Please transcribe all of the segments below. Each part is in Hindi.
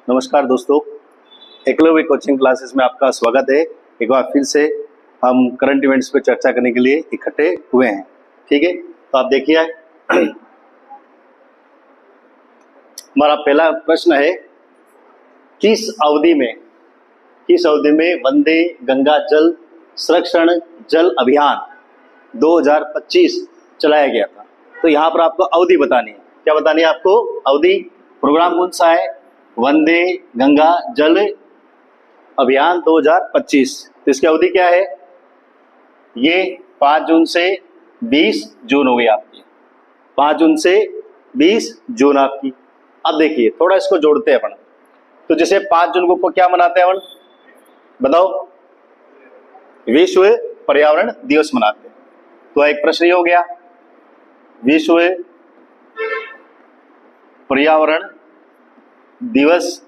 नमस्कार दोस्तों, एकलव्य कोचिंग क्लासेस में आपका स्वागत है। एक बार फिर से हम करंट इवेंट्स पर चर्चा करने के लिए इकट्ठे हुए हैं। ठीक है, तो आप देखिए हमारा पहला प्रश्न है, किस अवधि में वंदे गंगा जल संरक्षण जल अभियान 2025 चलाया गया था। तो यहाँ पर आपको अवधि बतानी है। क्या बतानी है आपको? अवधि। प्रोग्राम कौन सा है? वंदे गंगा जल अभियान 2025। तो इसकी अवधि क्या है? ये 5 जून से 20 जून हो गई आपकी। 5 जून से 20 जून आपकी। अब देखिए, थोड़ा इसको जोड़ते हैं अपन। तो जैसे 5 जून को क्या मनाते हैं अपन? बताओ। विश्व पर्यावरण दिवस मनाते हैं। तो एक प्रश्न ये हो गया, विश्व पर्यावरण दिवस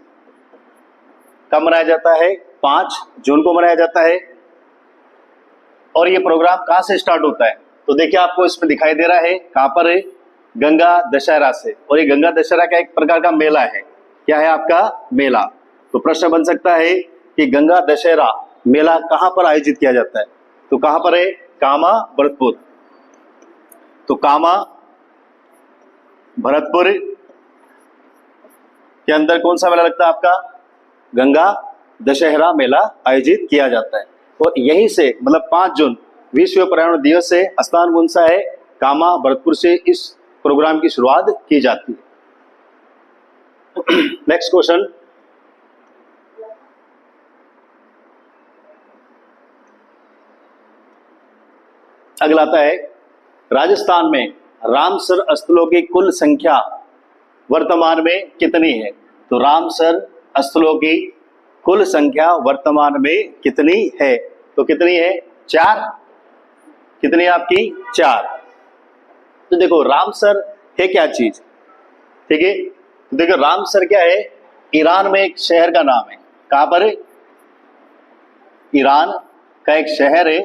कब मनाया जाता है? 5 जून को मनाया जाता है। और ये प्रोग्राम कहां से स्टार्ट होता है? तो देखिए, आपको इसमें दिखाई दे रहा है कहां पर है? गंगा दशहरा से। और ये गंगा दशहरा का एक प्रकार का मेला है। क्या है आपका? मेला। तो प्रश्न बन सकता है कि गंगा दशहरा मेला कहां पर आयोजित किया जाता है? तो कहां पर है? कामा भरतपुर। तो कामा भरतपुर के अंदर कौन सा मेला लगता है आपका? गंगा दशहरा मेला आयोजित किया जाता है। और यहीं से मतलब 5 जून विश्व पर्यावरण दिवस से स्थान कौन सा है? कामा भरतपुर से इस प्रोग्राम की शुरुआत की जाती है। नेक्स्ट क्वेश्चन, अगला आता है, राजस्थान में रामसर स्थलों की कुल संख्या वर्तमान में कितनी है? तो रामसर स्थलों की कुल संख्या वर्तमान में कितनी है? तो कितनी है? 4। कितनी है आपकी? 4। तो देखो, रामसर है क्या चीज? ठीक है, तो देखो रामसर क्या है? ईरान में एक शहर का नाम है। कहां पर है? ईरान का एक शहर है।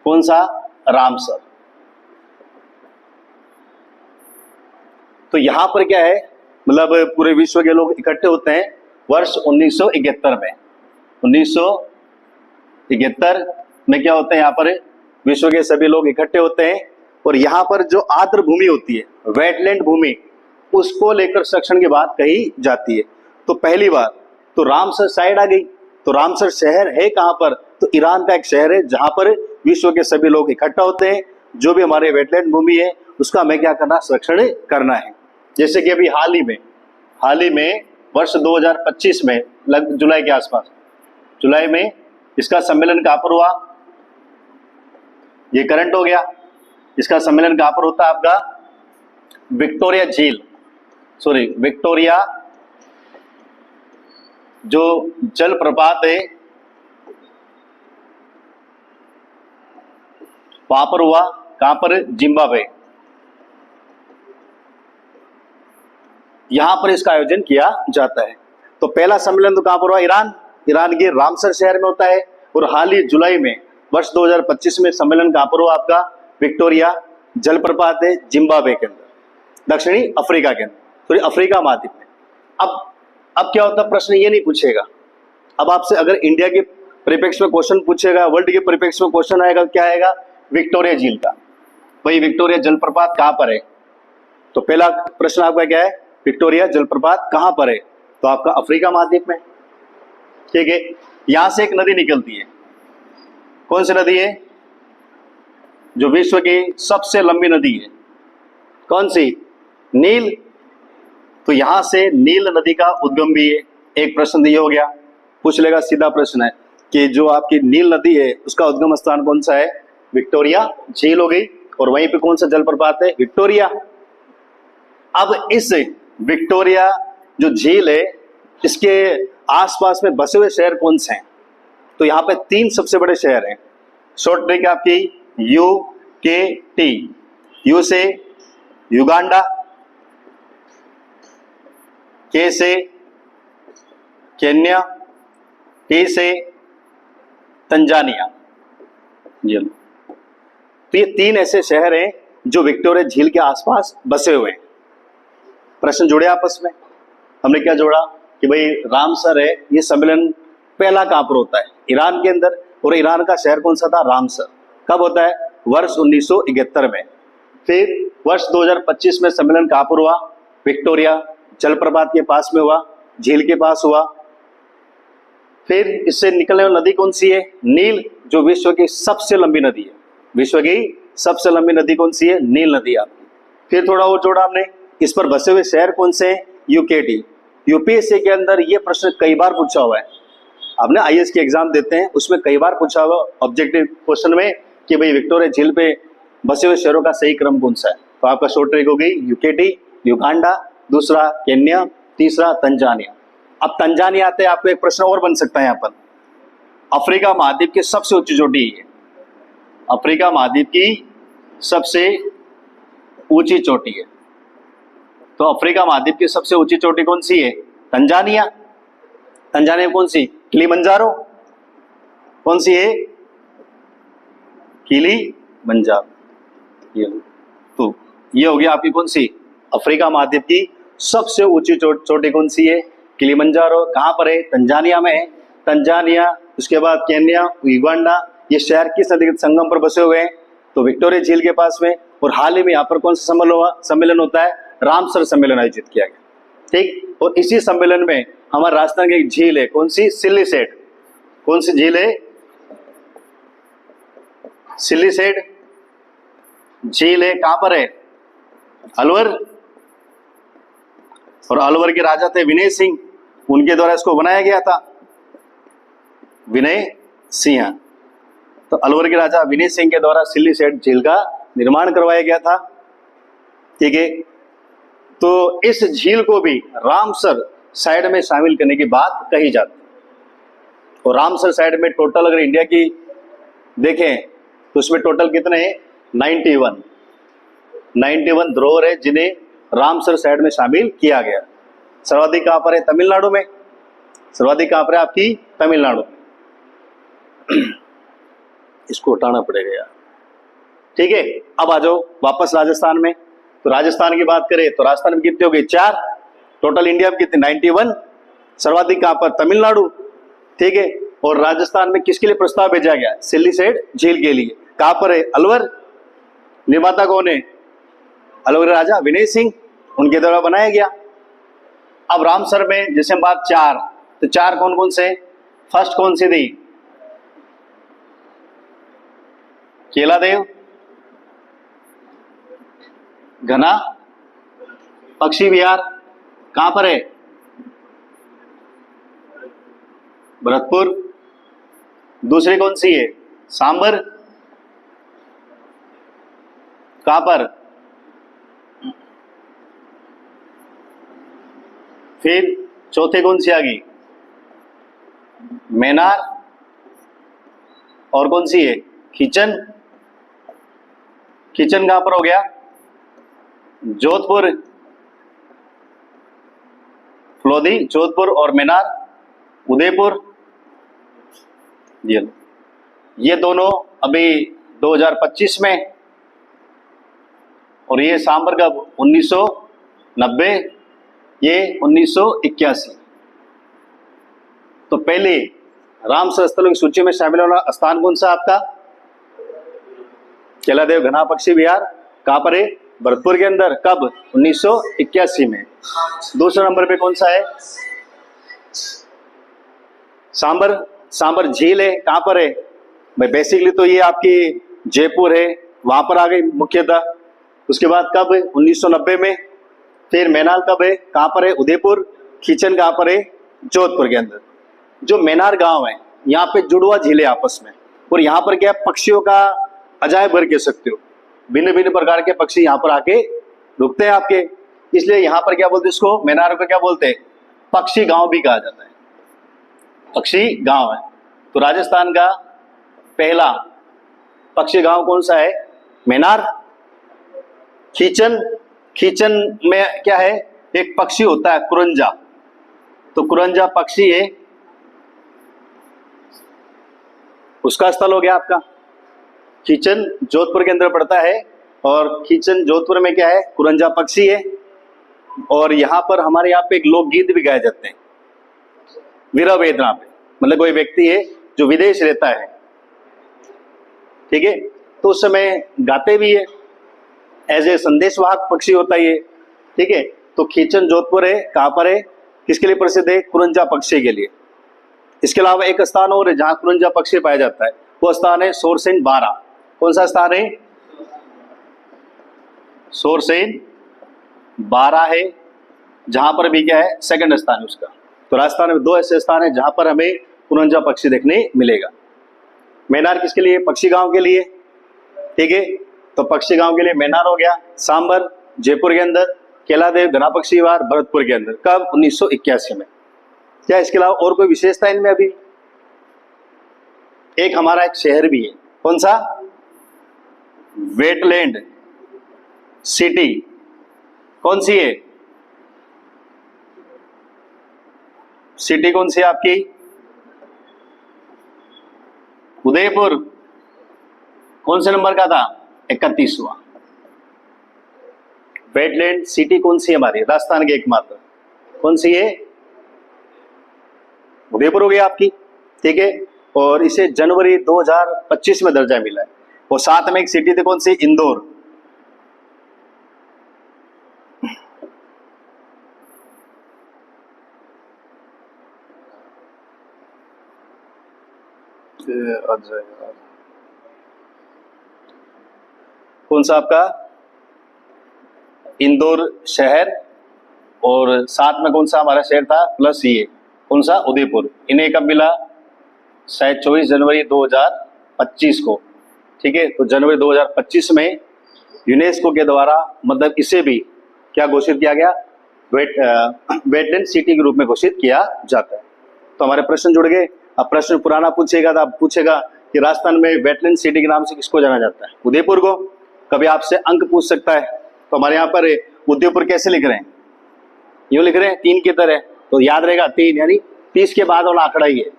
कौन सा? रामसर। तो यहां पर क्या है, मतलब पूरे विश्व के लोग इकट्ठे होते हैं वर्ष 1971 में। 1971 में क्या होता है? यहाँ पर विश्व के सभी लोग इकट्ठे होते हैं और यहाँ पर जो आर्द्र भूमि होती है, वेटलैंड भूमि, उसको लेकर संरक्षण की बात कही जाती है। तो पहली बार तो रामसर साइड आ गई। तो रामसर शहर है कहाँ पर? तो ईरान का एक शहर है जहां पर विश्व के सभी लोग इकट्ठा होते हैं। जो भी हमारे वेटलैंड भूमि है उसका हमें क्या करना? संरक्षण करना है। जैसे कि अभी हाल ही में वर्ष 2025 में लगभग जुलाई के आसपास, जुलाई में इसका सम्मेलन कहां पर हुआ? ये करंट हो गया। इसका सम्मेलन कहां पर होता है आपका? विक्टोरिया झील, विक्टोरिया जो जलप्रपात है वहां पर हुआ। कहां पर? जिम्बाब्वे। यहां पर इसका आयोजन किया जाता है। तो पहला सम्मेलन तो कहां पर हुआ? ईरान के रामसर शहर में होता है। और हाल ही जुलाई में वर्ष 2025 में सम्मेलन कहां पर हुआ आपका? विक्टोरिया जलप्रपात है जिम्बाब्वे के अंदर, दक्षिणी अफ्रीका के अंदर, अफ्रीका महाद्वीप में। अब क्या होता है? प्रश्न ये नहीं पूछेगा। अब आपसे अगर इंडिया के परिप्रेक्ष्य में क्वेश्चन पूछेगा, वर्ल्ड के परिप्रेक्ष्य में क्वेश्चन आएगा, क्या आएगा? विक्टोरिया झील का। भाई विक्टोरिया जलप्रपात कहां पर है? तो पहला प्रश्न आपका क्या है? विक्टोरिया जलप्रपात कहां पर है? तो आपका अफ्रीका महाद्वीप में। ठीक है, यहां से एक नदी निकलती है। कौन सी नदी है? जो विश्व की सबसे लंबी नदी है। कौन सी? नील। तो यहां से नील नदी का उद्गम भी है। एक प्रश्न ये हो गया, पूछ लेगा, सीधा प्रश्न है कि जो आपकी नील नदी है उसका उद्गम स्थान कौन सा है? विक्टोरिया झील हो गई। और वहीं पे कौन सा जलप्रपात है? विक्टोरिया। अब इस विक्टोरिया जो झील है, इसके आसपास में बसे हुए शहर कौन से हैं? तो यहाँ पे 3 सबसे बड़े शहर हैं। शॉर्ट ट्रिक है आपकी UKT। यू से युगांडा, के से केन्या, टी से तंजानिया। तो ये 3 ऐसे शहर हैं जो विक्टोरिया झील के आसपास बसे हुए हैं। प्रश्न जुड़े आपस में। हमने क्या जोड़ा? कि भाई रामसर है, ये सम्मेलन पहला कहाँ पर होता है? ईरान के अंदर। और ईरान का शहर कौन सा था? रामसर। कब होता है? वर्ष 1971 में। फिर वर्ष 2025 में सम्मेलन कहाँ पर हुआ? विक्टोरिया जलप्रपात के पास में हुआ, झील के पास हुआ। फिर इससे निकलने वाली नदी कौन सी है? नील, जो विश्व की सबसे लंबी नदी है। विश्व की सबसे लंबी नदी कौन सी है? नील नदी आपकी। फिर थोड़ा और जोड़ा हमने, इस पर बसे हुए शहर कौन से हैं? यूकेटी। यूपीएससी के अंदर ये प्रश्न कई बार पूछा हुआ है। आपने आईएएस के एग्जाम देते हैं, उसमें कई बार पूछा हुआ ऑब्जेक्टिव क्वेश्चन में कि भाई विक्टोरिया झील पे बसे हुए शहरों का सही क्रम कौन सा है? तो आपका शॉर्ट ट्रिक हो गई यूकेटी, युगांडा, दूसरा केन्या, तीसरा तंजानिया। अब तंजानिया आते हैं, आपको एक प्रश्न और बन सकता है यहाँ पर। अफ्रीका महाद्वीप की सबसे ऊंची चोटी है, अफ्रीका महाद्वीप की सबसे ऊंची चोटी है। तो अफ्रीका महाद्वीप की सबसे ऊंची चोटी कौन सी है? तंजानिया। तंजानिया कौन सी? किलीमंजारो। कौन सी है? किलीमंजारो। तो ये हो गया आपकी कौन सी? अफ्रीका महाद्वीप की सबसे ऊंची चोटी कौन सी है? किलीमंजारो। कहां पर है? तंजानिया में है। तंजानिया, उसके बाद केन्या, युगांडा, ये शहर किस नदी के संगम पर बसे हुए हैं? तो विक्टोरिया झील के पास में। और हाल ही में यहाँ पर कौन सा सम्मेलन होता है? रामसर सम्मेलन आयोजित किया गया। ठीक। और इसी सम्मेलन में हमारे राजस्थान की एक झील है, कौन सी? सिल्लीसेट। कौन सी झील है? सिल्लीसेट झील है। कहां पर है? अलवर। और अलवर के राजा थे विनय सिंह, उनके द्वारा इसको बनाया गया था, विनय सिंह। तो अलवर के राजा विनय सिंह के द्वारा सिल्लीसेट झील का निर्माण करवाया गया था। ठीक है। तो इस झील को भी रामसर साइड में शामिल करने की बात कही जाती है। और रामसर साइड में टोटल अगर इंडिया की देखें तो उसमें टोटल कितने हैं? 91 धरोहर है जिन्हें रामसर साइड में शामिल किया गया। सर्वाधिक कहां पर है? तमिलनाडु में। सर्वाधिक कहां पर है आपकी? तमिलनाडु। इसको हटाना पड़ेगा यार। ठीक है। अब आ जाओ वापस राजस्थान में। तो राजस्थान की बात करें तो राजस्थान में कितने हो गए? 4। टोटल इंडिया में कितने? 91। सर्वाधिक कहां पर? तमिलनाडु। ठीक है। और राजस्थान में किसके लिए प्रस्ताव भेजा गया? सिल्लीसेट झील के लिए। कहां पर है? अलवर। निर्माता कौन है? अलवर राजा विनय सिंह, उनके द्वारा बनाया गया। अब रामसर में जैसे हम बात 4, तो 4 कौन कौन से? फर्स्ट कौन सी थी? केलादेव, घना पक्षी विहार। कहां पर है? भरतपुर। दूसरी कौन सी है? सांबर। कहां पर? फिर चौथे कौन सी आ गई? मैनार। और कौन सी है? खीचन। खीचन कहां पर हो गया? जोधपुर। फलोदी, जोधपुर और मैनार उदयपुर। ये दोनों अभी 2025 में। और ये सांबर का 1990, ये 1981। तो पहले रामसर स्थलों की सूची में शामिल होना स्थान कौन सा आपका? केलादेव घना पक्षी विहार। कहां पर है? भरतपुर के अंदर। कब? 1981 में। दूसरे नंबर पे कौन सा है? सांबर। सांबर झील है। कहां पर है भाई? बेसिकली तो ये आपकी जयपुर है, वहां पर आ गई मुख्यतः। उसके बाद कब? 1990 में। फिर मैनार कब है? कहां पर है? उदयपुर। खीचन कहां पर है? जोधपुर के अंदर। जो मैनार गांव है, यहाँ पे जुड़वा झीलें आपस में। और यहाँ पर क्या है? पक्षियों का अजायब घर कह सकते हो। भिन्न भिन्न प्रकार के पक्षी यहाँ पर आके रुकते हैं आपके। इसलिए यहाँ पर क्या बोलते हैं इसको? मैनार को क्या बोलते हैं? पक्षी गांव भी कहा जाता है। पक्षी गांव है। तो राजस्थान का पहला पक्षी गांव कौन सा है? मैनार। खीचन। खीचन में क्या है? एक पक्षी होता है कुरंजा। तो कुरंजा पक्षी है, उसका स्थल हो गया आपका। खीचन जोधपुर के अंदर पड़ता है। और खीचन जोधपुर में क्या है? कुरंजा पक्षी है। और यहाँ पर हमारे यहाँ पे एक लोकगीत भी गाए जाते हैं। विरह वेदना पे, मतलब कोई व्यक्ति है जो विदेश रहता है, ठीक है, तो उस समय गाते भी है, एज ए संदेशवाहक पक्षी होता है ये, ठीक है। तो खींचन जोधपुर है, कहां पर है, किसके लिए प्रसिद्ध है, कुरंजा पक्षी के लिए। इसके अलावा एक स्थान और है जहां कुरंजा पक्षी पाया जाता है, वो स्थान है सोरसेन बारा। कौन सा स्थान है, सोरसेन बारा है, जहां पर भी क्या है, सेकंड स्थान है उसका। तो राजस्थान में 2 ऐसे स्थान है जहां पर हमें कुरंजा पक्षी देखने मिलेगा। मैनार किसके लिए, पक्षी गांव के लिए, ठीक है। तो पक्षी गांव के लिए मैनार हो गया। सांबर जयपुर के अंदर, केलादेव घना पक्षी वार भरतपुर के अंदर, कब, 1981 में। क्या इसके अलावा और कोई विशेषता इनमें अभी, एक हमारा एक शहर भी है, कौन सा, वेटलैंड सिटी, कौन सी है सिटी, कौन सी है आपकी, उदयपुर। कौन से नंबर का था, 31वां। वेटलैंड सिटी कौन सी है हमारी, राजस्थान की एकमात्र, कौन सी है, उदयपुर हो गई आपकी, ठीक है। और इसे जनवरी 2025 में दर्जा मिला है। और साथ में एक सिटी थी, कौन सी, इंदौर। कौन सा आपका, इंदौर शहर, और साथ में कौन सा हमारा शहर था प्लस ये, कौन सा, उदयपुर। इन्हें कब मिला, शायद 24 जनवरी 2025 को, ठीक है। तो जनवरी 2025 में यूनेस्को के द्वारा, मतलब इसे भी क्या घोषित किया गया, वेटलैंड सिटी के रूप में घोषित किया जाता है। तो हमारे प्रश्न जुड़ गए। अब प्रश्न पुराना पूछेगा तो अब पूछेगा कि राजस्थान में वेटलैंड सिटी के नाम से किसको जाना जाता है, उदयपुर को। कभी आपसे अंक पूछ सकता है, तो हमारे यहाँ पर उदयपुर कैसे लिख रहे हैं, यूं लिख रहे हैं 3 की तरह, तो याद रहेगा 3 यानी 30 के बाद वाला आंकड़ा ही है,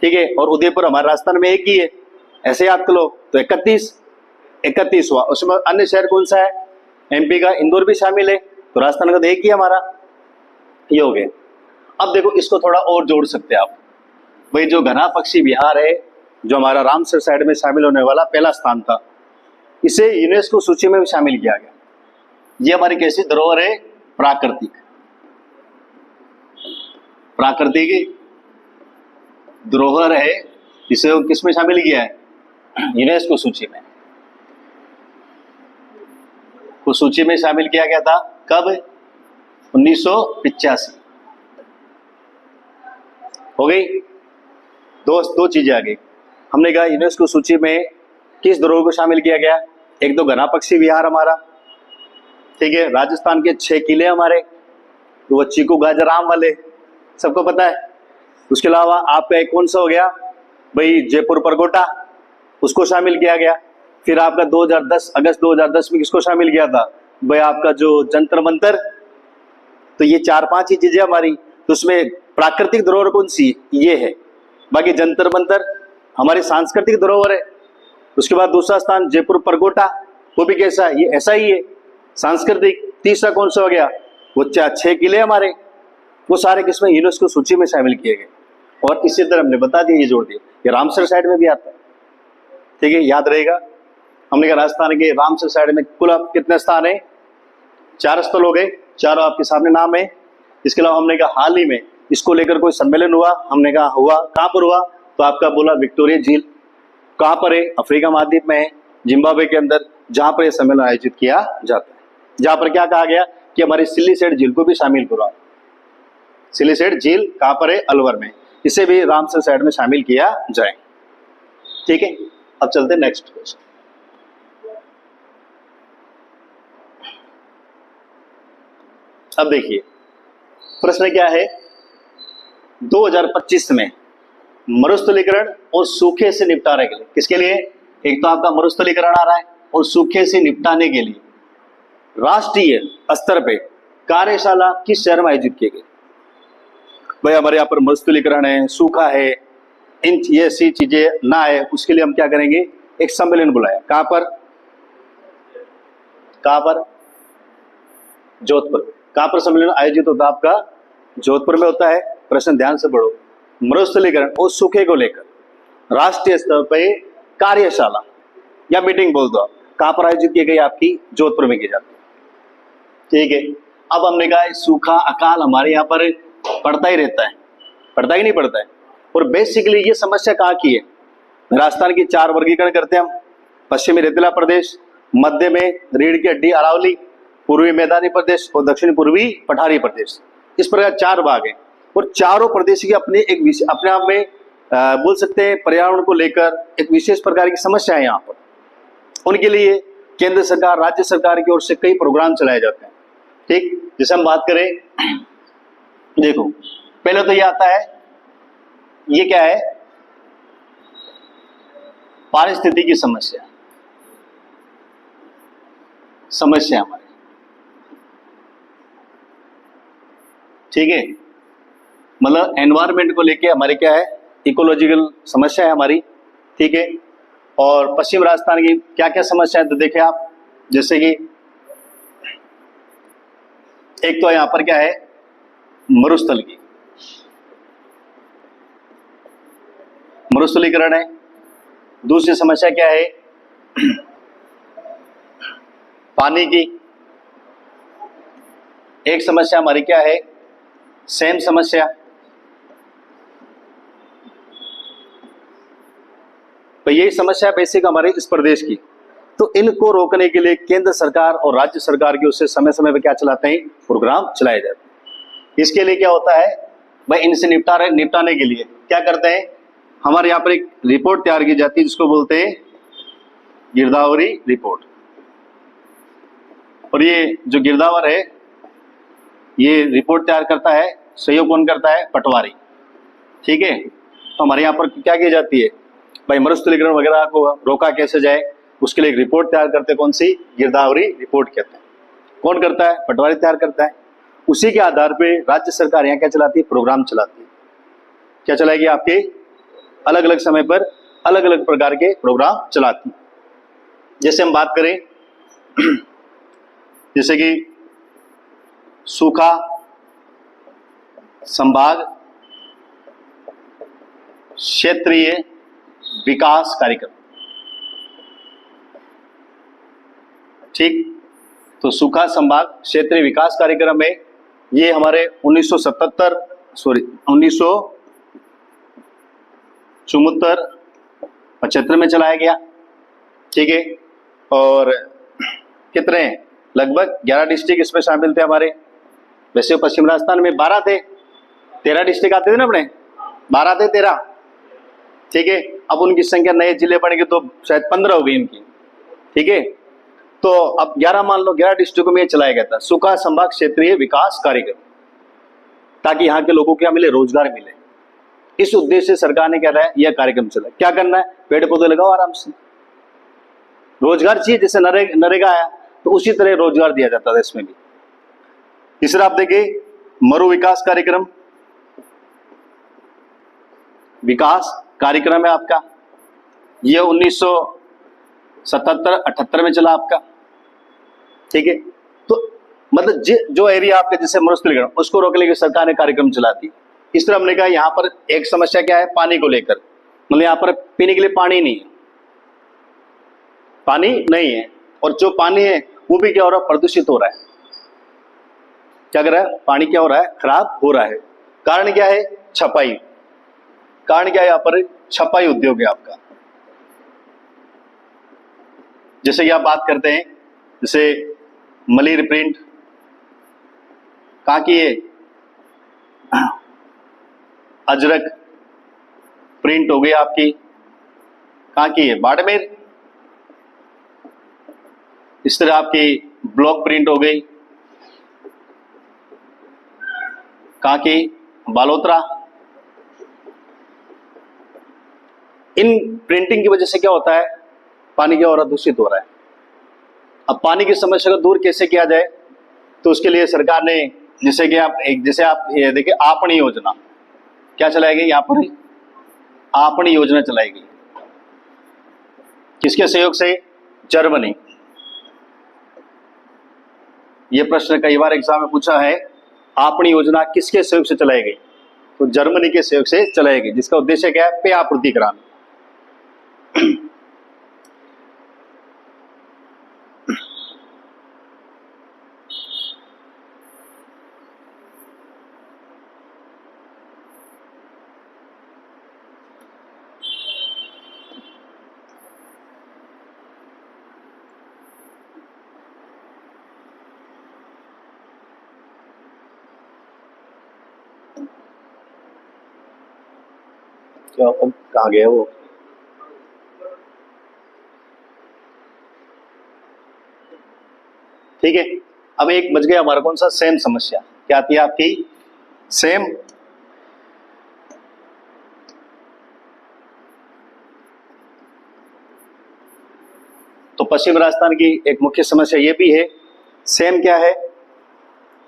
ठीक है। और उदयपुर हमारे राजस्थान में एक ही है, ऐसे याद कर लो। तो 31 हुआ। उसमें अन्य शहर कौन सा है, एमपी का इंदौर भी शामिल है, तो राजस्थान का तो एक ही हमारा, ये हो गए। अब देखो इसको थोड़ा और जोड़ सकते हैं आप, भाई जो घना पक्षी विहार है, जो हमारा रामसर साइड में शामिल होने वाला पहला स्थान था, इसे यूनेस्को सूची में भी शामिल किया गया। ये हमारी कैसी धरोहर है, प्राकृतिक धरोहर है, इसे किसमें शामिल किया है, यूनेस्को सूची में। उस सूची में शामिल किया गया था कब, 1985। हो गई, दो चीजें आ गई। हमने कहा यूनेस्को सूची में किस धरोहर को शामिल किया गया, एक तो घना पक्षी विहार हमारा, ठीक है। राजस्थान के 6 किले हमारे, तो वो चीकू गाजर आम वाले सबको पता है। उसके अलावा आपका एक कौन सा हो गया भाई, जयपुर परकोटा, उसको शामिल किया गया। फिर आपका 2010 अगस्त 2010 में किसको शामिल किया था भाई, आपका जो जंतर मंतर। तो ये 4-5 ही चीजें हमारी, तो उसमें प्राकृतिक धरोहर कौन सी, ये है। बाकी जंतर मंतर हमारी सांस्कृतिक धरोहर है। उसके बाद दूसरा स्थान जयपुर परकोटा, वो भी कैसा है, ये ऐसा ही है, सांस्कृतिक। तीसरा कौन सा हो गया, वो 6 किले हमारे, वो सारे किसमें, यूनेस्को सूची में शामिल किए गए। और इसी तरह हमने बता दिया, ये जोड़ दिया, ये रामसर साइड में भी आता है, ठीक है, याद रहेगा। हमने कहा राजस्थान के रामसर साइड में कुल आप कितने स्थान है, 4 स्थल हो गए, चारों आपके सामने नाम है। इसके अलावा हमने कहा हाल ही में इसको लेकर कोई सम्मेलन हुआ, हमने कहा हुआ, कहाँ पर हुआ, तो आपका बोला विक्टोरिया झील। कहाँ पर है, अफ्रीका महाद्वीप में है, जिम्बाब्वे के अंदर, जहां पर यह सम्मेलन आयोजित किया जाता है। जहां पर क्या कहा गया कि हमारी सिल्लीसेट झील को भी शामिल करो। सिल्लीसेट झील कहां पर है, अलवर में, इसे भी रामसर साइड में शामिल किया जाए, ठीक है। अब चलते हैं नेक्स्ट क्वेश्चन। अब देखिए प्रश्न क्या है, 2025 में मरुस्थलीकरण और सूखे से निपटारे के लिए, किसके लिए, एक तो आपका मरुस्थलीकरण आ रहा है और सूखे से निपटाने के लिए राष्ट्रीय स्तर पे कार्यशाला किस शहर में आयोजित की गई। भाई हमारे यहाँ पर मरुस्थलीकरण है, सूखा है, इन ये ऐसी चीजें ना आए, उसके लिए हम क्या करेंगे, एक सम्मेलन बुलाया। कहां पर, जोधपुर। कहां पर सम्मेलन आयोजित होता है आपका, जोधपुर में होता है। प्रश्न ध्यान से पढ़ो। मरुस्थलीकरण और सूखे को लेकर राष्ट्रीय स्तर पर कार्यशाला या मीटिंग बोल दो आप, कहां पर आयोजित की गई? आपकी जोधपुर में की जाती है। ठीक है, अब हमने कहा सूखा अकाल हमारे यहाँ पर पड़ता ही रहता है, पड़ता ही नहीं पड़ता है। और बेसिकली ये समस्या कहाँ की है? राजस्थान की 4 वर्गीकरण करते हैं हम। पश्चिमी रेतीला प्रदेश, मध्य में रीढ़ की हड्डी अरावली, पूर्वी मैदानी प्रदेश और दक्षिण पूर्वी पठारी प्रदेश। इस प्रकार 4 भाग हैं और चारों प्रदेश की अपने एक अपने आप में बोल सकते हैं पर्यावरण को लेकर एक विशेष प्रकार की समस्या है यहाँ पर। उनके लिए केंद्र सरकार, राज्य सरकार की ओर से कई प्रोग्राम चलाए जाते हैं। ठीक, जैसे हम बात करें, देखो पहले तो ये आता है, ये क्या है? पारिस्थितिकी समस्या हमारे, ठीक है, मतलब एनवायरमेंट को लेके हमारे क्या है, इकोलॉजिकल समस्या है हमारी। ठीक है, और पश्चिम राजस्थान की क्या क्या समस्या है तो देखिए आप, जैसे कि एक तो यहां पर क्या है, मरुस्थल की मरुस्थलीकरण है। दूसरी समस्या क्या है? पानी की। एक समस्या हमारी क्या है? सेम समस्या। तो यही समस्या बेसिक हमारे इस प्रदेश की। तो इनको रोकने के लिए केंद्र सरकार और राज्य सरकार की उससे समय समय पर क्या चलाते हैं? प्रोग्राम चलाए जाते हैं। इसके लिए क्या होता है भाई, इनसे निपटाने के लिए क्या करते हैं? हमारे यहाँ पर एक रिपोर्ट तैयार की जाती है जिसको बोलते हैं गिरदावरी रिपोर्ट। और ये जो गिरदावर है, ये रिपोर्ट तैयार करता है, सहयोग कौन करता है? पटवारी। ठीक है, तो हमारे यहाँ पर क्या की जाती है भाई, मरुस्थलीकरण वगैरह को रोका कैसे जाए, उसके लिए एक रिपोर्ट तैयार करते हैं। कौन सी? गिरदावरी रिपोर्ट कहते हैं। कौन करता है? पटवारी तैयार करता है। उसी के आधार पे राज्य सरकार यहाँ क्या चलाती है? प्रोग्राम चलाती है। क्या चलाएगी? आपके अलग अलग समय पर अलग अलग प्रकार के प्रोग्राम चलाती है। जैसे हम बात करें, जैसे कि सूखा संभाग क्षेत्रीय विकास कार्यक्रम। ठीक, तो सूखा संभाग क्षेत्रीय विकास कार्यक्रम में ये हमारे 1975 में चलाया गया। ठीक है, और कितने? लगभग 11 डिस्ट्रिक्ट इसमें शामिल थे हमारे। वैसे पश्चिम राजस्थान में 12 थे, 13 डिस्ट्रिक्ट आते थे ना अपने, 12 थे 13। ठीक है, अब उनकी संख्या नए जिले बन गए तो शायद 15 हो गई इनकी। ठीक है, तो अब 11 मान लो, 11 डिस्ट्रिक्टों में चलाया गया था सूखा संभाग क्षेत्रीय विकास कार्यक्रम, ताकि यहाँ के लोगों को क्या मिले? रोजगार मिले। इस उद्देश्य से सरकार ने क्या है, यह कार्यक्रम चला। क्या करना है? पेड़ पौधे लगाओ आराम से, रोजगार चाहिए। जैसे नरेगा आया तो उसी तरह रोजगार दिया जाता था इसमें भी। तीसरा आप देखिए, मरु विकास कार्यक्रम। विकास कार्यक्रम है आपका, यह 1977-78 में चला आपका। ठीक है, तो मतलब जो एरिया आपके जैसे मरुस्थलीकरण, उसको रोकने के लिए सरकार ने कार्यक्रम चला दी। इस तरह हमने कहा यहाँ पर एक समस्या क्या है? पानी को लेकर, मतलब यहाँ पर पीने के लिए पानी नहीं है, और जो पानी है वो भी क्या हो रहा है? प्रदूषित हो रहा है। क्या कर रहा है? पानी क्या हो रहा है? खराब हो रहा है। कारण क्या है? छपाई। कारण क्या है? यहाँ पर छपाई उद्योग है आपका। जैसे कि आप बात करते हैं, जैसे मलिर प्रिंट, कहाँ की है? अजरक प्रिंट हो गई आपकी, कहाँ की है? बाड़मेर। इस तरह आपकी ब्लॉक प्रिंट हो गई, कहाँ की? बालोतरा। इन प्रिंटिंग की वजह से क्या होता है? पानी क्या हो रहा है? दूषित हो रहा है। अब पानी की समस्या को दूर कैसे किया जाए, तो उसके लिए सरकार ने जैसे आप ये देखिए, आपणी योजना क्या चलाएगी? यहाँ पर आपणी योजना चलाएगी। किसके सहयोग से? जर्मनी। यह प्रश्न कई बार एग्जाम में पूछा है, आपणी योजना किसके सहयोग से चलाई गई? वो जर्मनी के सहयोग से चलाई गई, जिसका उद्देश्य क्या है? पेय आपूर्ति कराना। क्या कहाँ गया वो? ठीक है, अब एक बच गया हमारा कौन सा? सेम समस्या। क्या आती है आपकी? सेम। तो पश्चिम राजस्थान की एक मुख्य समस्या ये भी है। सेम क्या है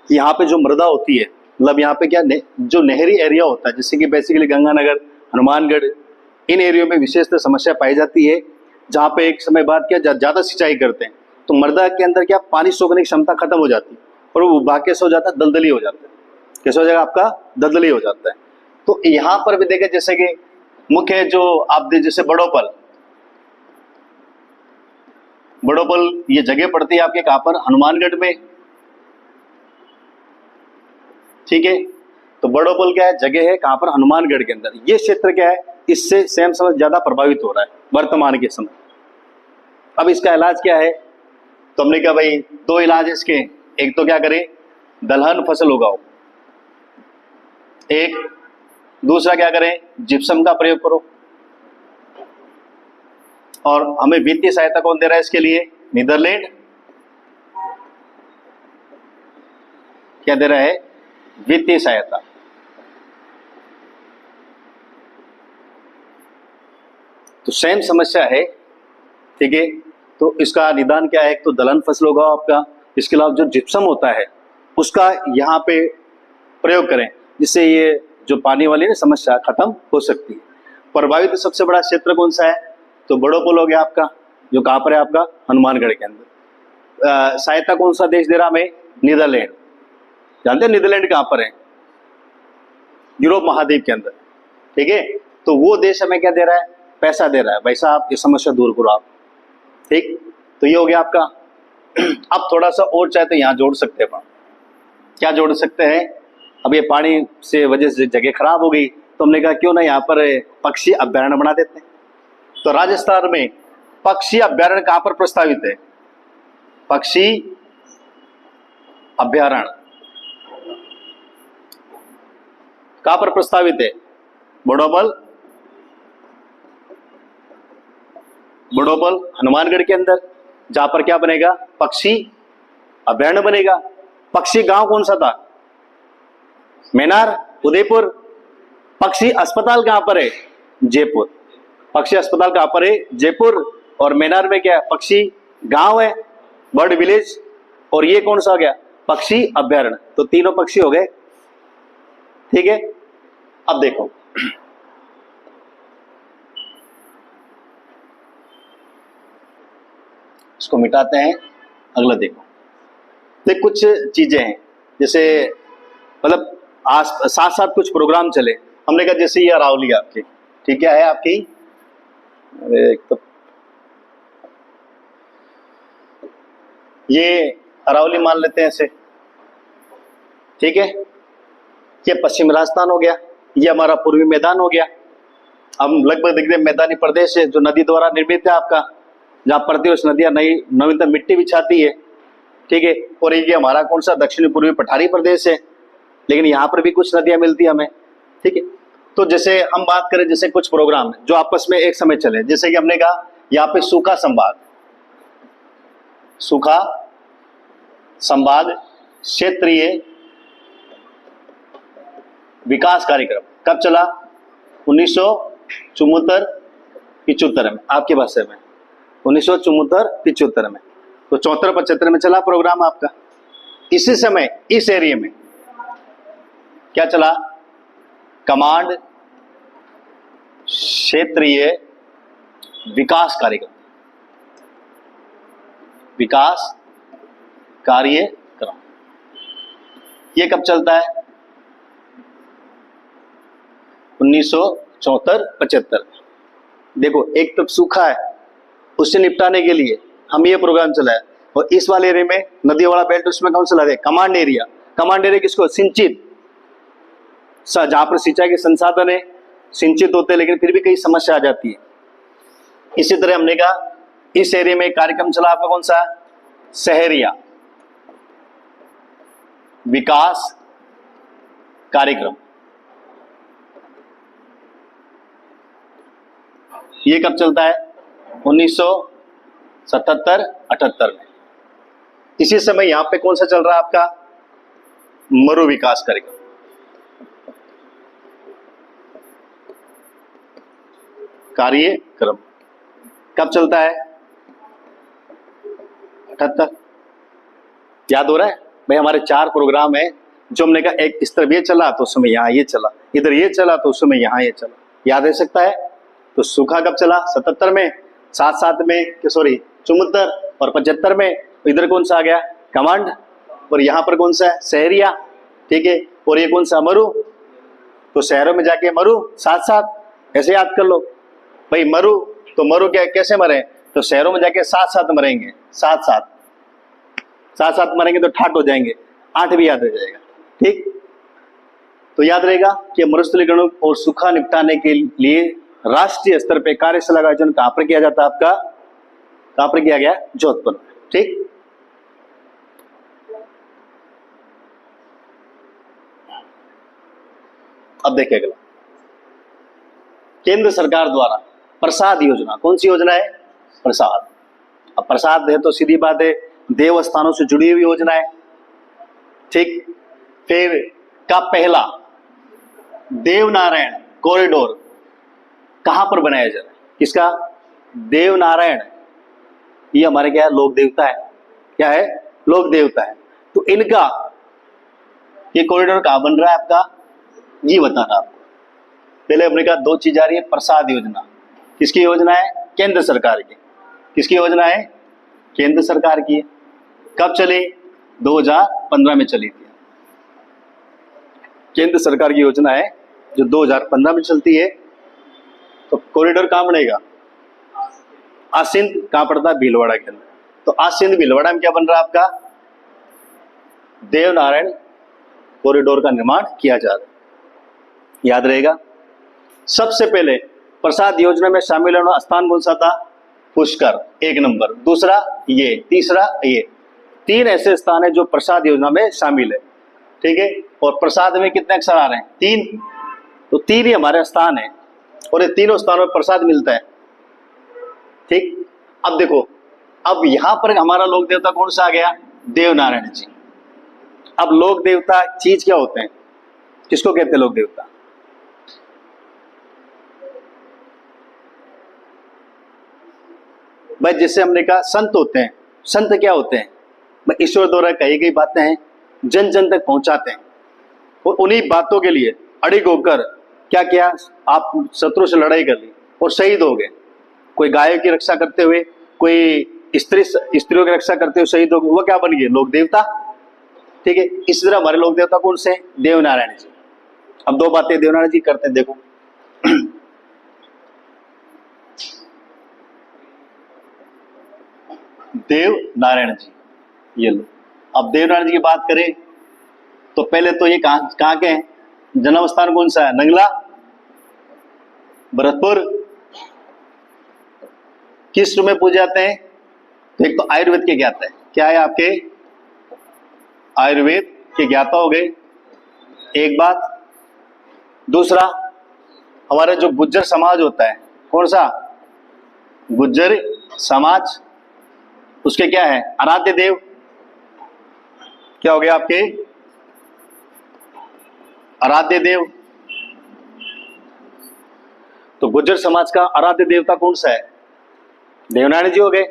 कि यहाँ पे जो मृदा होती है, मतलब यहाँ पे क्या जो नहरी एरिया होता है, जैसे कि बेसिकली गंगानगर, हनुमानगढ़, इन एरियो में विशेषतः समस्या पाई जाती है, जहाँ पे एक समय बाद क्या ज्यादा सिंचाई करते हैं तो मृदा के अंदर क्या पानी सोखने की क्षमता खत्म हो जाती है और वो उबा कैसे हो जाता है? दलदली हो जाता है। कैसे हो जाएगा आपका? दलदली हो जाता है। तो यहाँ पर भी देखें, जैसे कि मुख्य जो आप जैसे बड़ोपल ये जगह पड़ती है आपके कहाँ पर? हनुमानगढ़ में। ठीक है, तो बड़ोपल क्या है? जगह है कहाँ पर? हनुमानगढ़ के अंदर। ये क्षेत्र क्या है? इससे सेम समझ ज्यादा प्रभावित हो रहा है वर्तमान के समय। अब इसका इलाज क्या है? तो हमने कहा भाई दो इलाज है इसके। एक तो क्या करें? दलहन फसल उगाओ। एक दूसरा क्या करें? जिप्सम का प्रयोग करो। और हमें वित्तीय सहायता कौन दे रहा है इसके लिए? नीदरलैंड। क्या दे रहा है? वित्तीय सहायता। तो सेम समस्या है। ठीक है, तो इसका निदान क्या है? एक तो दलहन फसल उगाओ आपका, इसके अलावा जो जिप्सम होता है उसका यहाँ पे प्रयोग करें, जिससे ये जो पानी वाली ना समस्या खत्म हो सकती है। प्रभावित सबसे बड़ा क्षेत्र कौन सा है? तो बड़ोपल हो गया आपका, जो कहाँ पर है? आपका हनुमानगढ़ के अंदर। सहायता कौन सा देश दे रहा हमें? नीदरलैंड। जानते हैं नीदरलैंड कहाँ पर है? यूरोप महाद्वीप के अंदर। ठीक है, तो वो देश हमें क्या दे रहा है? पैसा दे रहा है, भाई साहब ये समस्या दूर करो आप। ठीक, तो ये हो गया आपका। अब थोड़ा सा और चाहे तो यहाँ जोड़ सकते हैं। क्या जोड़ सकते हैं? अब ये पानी से वजह से जगह खराब हो गई, तो हमने कहा क्यों ना यहाँ पर पक्षी अभ्यारण्य बना देते हैं। तो राजस्थान में पक्षी अभ्यारण्य कहाँ पर प्रस्तावित है? पक्षी अभ्यारण्य कहाँ पर प्रस्तावित है? बड़ोपल हनुमानगढ़ के अंदर, जहां पर क्या बनेगा? पक्षी अभ्यारण्य बनेगा। पक्षी गांव कौन सा था? मैनार, उदयपुर। पक्षी अस्पताल कहां पर है? जयपुर। पक्षी अस्पताल कहां पर है? जयपुर। और मैनार में क्या है? पक्षी गांव है, बर्ड विलेज। और ये कौन सा हो गया? पक्षी अभ्यारण्य। तो तीनों पक्षी हो गए। ठीक है, अब देखो इसको मिटाते हैं। अगला देखो, देख कुछ चीजें हैं, जैसे मतलब साथ साथ कुछ प्रोग्राम चले। हमने कहा जैसे ये अरावली आपकी, ठीक है आपकी, एक तो ये अरावली मान लेते हैं ऐसे। ठीक है, ये पश्चिम राजस्थान हो गया, ये हमारा पूर्वी मैदान हो गया। हम लगभग देख रहे हैं मैदानी प्रदेश है जो नदी द्वारा निर्मित है आपका, जहां प्रतिवर्ष नदियां नई नवीनतम मिट्टी बिछाती है। ठीक है, और ये हमारा कौन सा? दक्षिणी पूर्वी पठारी प्रदेश है, लेकिन यहाँ पर भी कुछ नदियां मिलती है हमें। ठीक है, तो जैसे हम बात करें, जैसे कुछ प्रोग्राम जो आपस में एक समय चले, जैसे कि हमने कहा यहाँ पे सूखा संवाद क्षेत्रीय विकास कार्यक्रम कब चला? 1974-75 में, आपकी भाषा में 1974-75 में। तो 74-75 में चला प्रोग्राम आपका। इसी समय इस एरिया में क्या चला? कमांड क्षेत्रीय विकास कार्यक्रम, विकास कार्यक्रम। ये कब चलता है? 1974-75। देखो एक तरफ सूखा है, उससे निपटाने के लिए हम ये प्रोग्राम चलाया, और इस वाले एरिया में नदी वाला बेल्ट, उसमें कौन चला दे, कमांड एरिया। कमांड एरिया किसको, सिंचित, जहां पर सिंचाई के संसाधन है सिंचित होते हैं, लेकिन फिर भी कई समस्या आ जाती है। इसी तरह हमने कहा इस एरिया में एक कार्यक्रम चला आपका, कौन सा, शहरिया विकास कार्यक्रम। ये कब चलता है, 1977-78 में। इसी समय यहां पे कौन सा चल रहा है आपका, मरु विकास कार्यक्रम। कार्यक्रम कब चलता है, 78। याद हो रहा है भाई, हमारे 4 प्रोग्राम है जो हमने कहा, एक इस तरफ ये चला तो उस समय यहाँ ये चला, इधर ये चला तो उस समय यहाँ ये चला, याद रह सकता है। तो सूखा कब चला, 77 में, 77 में, सॉरी 74 और 75 में। इधर कौन सा आ गया, कमांड, और यहाँ पर कौन सा है, शहरिया, ठीक है। और ये कौन सा, मरु, तो शहरों में जाके मरु, साथ साथ ऐसे याद कर लो भाई, मरु तो मरु क्या कैसे मरे, तो शहरों में जाके साथ साथ मरेंगे, साथ साथ मरेंगे तो ठाट हो जाएंगे, 8 भी याद रह जाएगा, ठीक। तो याद रहेगा कि मरुस्थलीकरण और सूखा निपटाने के लिए राष्ट्रीय स्तर पे कार्यशाला का आयोजन कहां पर किया जाता है आपका, कहां पर किया गया, जोधपुर, ठीक। अब देखिए अगला, केंद्र सरकार द्वारा प्रसाद योजना, कौन सी योजना है, प्रसाद। अब प्रसाद है तो सीधी बात है देवस्थानों से जुड़ी हुई योजना है, ठीक। फिर का पहला देवनारायण कॉरिडोर कहां पर बनाया जा रहा है, किसका, देवनारायण, ये हमारे क्या है, लोक देवता है, क्या है, लोक देवता है। तो इनका ये कॉरिडोर कहां बन रहा है आपका, ये बताना आपको। पहले हमने कहा 2 चीज आ रही है, प्रसाद योजना किसकी योजना है, केंद्र सरकार की, किसकी योजना है, केंद्र सरकार की है। कब चली, 2015 में चली थी, केंद्र सरकार की योजना है जो 2015 में चलती है। तो कॉरिडोर कहां बनेगा, आसिंद, कहां पड़ता है, भीलवाड़ा के अंदर। तो आसिंद भीलवाड़ा में क्या बन रहा है आपका, देवनारायण कॉरिडोर का निर्माण किया जा रहा है, याद रहेगा। सबसे पहले प्रसाद योजना में शामिल होना स्थान कौन सा था, पुष्कर, 1 नंबर, दूसरा ये, तीसरा ये, 3 ऐसे स्थान है जो प्रसाद योजना में शामिल है, ठीक है। और प्रसाद में कितने अक्षर आ रहे हैं, 3, तो 3 ही हमारे स्थान है, और ये तीनों स्थानों पर प्रसाद मिलता है, ठीक। अब देखो, अब यहां पर हमारा लोक देवता कौन सा आ गया, देवनारायण जी। अब लोक देवता चीज क्या होते हैं, किसको कहते हैं लोक देवता, भाई जैसे हमने कहा संत होते हैं, संत क्या होते हैं, भाई ईश्वर द्वारा कही गई बातें हैं जन जन तक पहुंचाते हैं, और उन्हीं बातों के लिए अड़िग होकर क्या किया, आप शत्रु से लड़ाई कर ली और शहीद हो गए। कोई गायों की रक्षा करते हुए, कोई स्त्रियों की रक्षा करते हुए शहीद हो गए, वो क्या बन गए, लोक देवता, ठीक है। इसी तरह हमारे लोक देवता कौन से, देवनारायण जी। अब 2 बातें देवनारायण जी करते हैं, देखो देव नारायण जी, ये लो। अब देवनारायण जी की बात करें तो पहले तो ये कहां के हैं, जन्म स्थान कौन सा है, नंगला, भरतपुर। किस रूप में पूजे जाते हैं, तो एक तो आयुर्वेद के ज्ञाता है, क्या है आपके, आयुर्वेद के ज्ञाता हो गए, एक बात। दूसरा, हमारा जो गुज्जर समाज होता है, कौन सा, गुज्जर समाज, उसके क्या है, आराध्य देव, क्या हो गया आपके, आराध्य देव। तो गुज्जर समाज का आराध्य देवता कौन सा है, देवनारायण जी हो गए।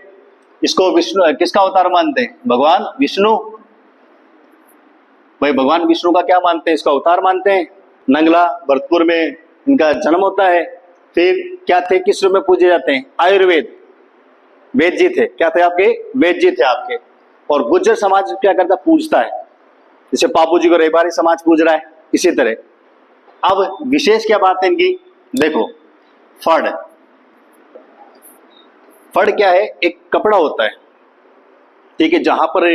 इसको विष्णु, किसका अवतार मानते हैं, भगवान विष्णु, भाई भगवान विष्णु का क्या मानते हैं, इसका अवतार मानते हैं। नंगला भरतपुर में इनका जन्म होता है। फिर क्या थे, किस रूप में पूजे जाते हैं, आयुर्वेद, वेद जी थे, क्या थे आपके, वेद जी थे आपके। और गुज्जर समाज क्या करता, पूजता है, जैसे पापू जी को रैबारी समाज पूज रहा है, इसी तरह अब विशेष क्या बात है इनकी, देखो फड़, फड़ क्या है, एक कपड़ा होता है, ठीक है, जहां पर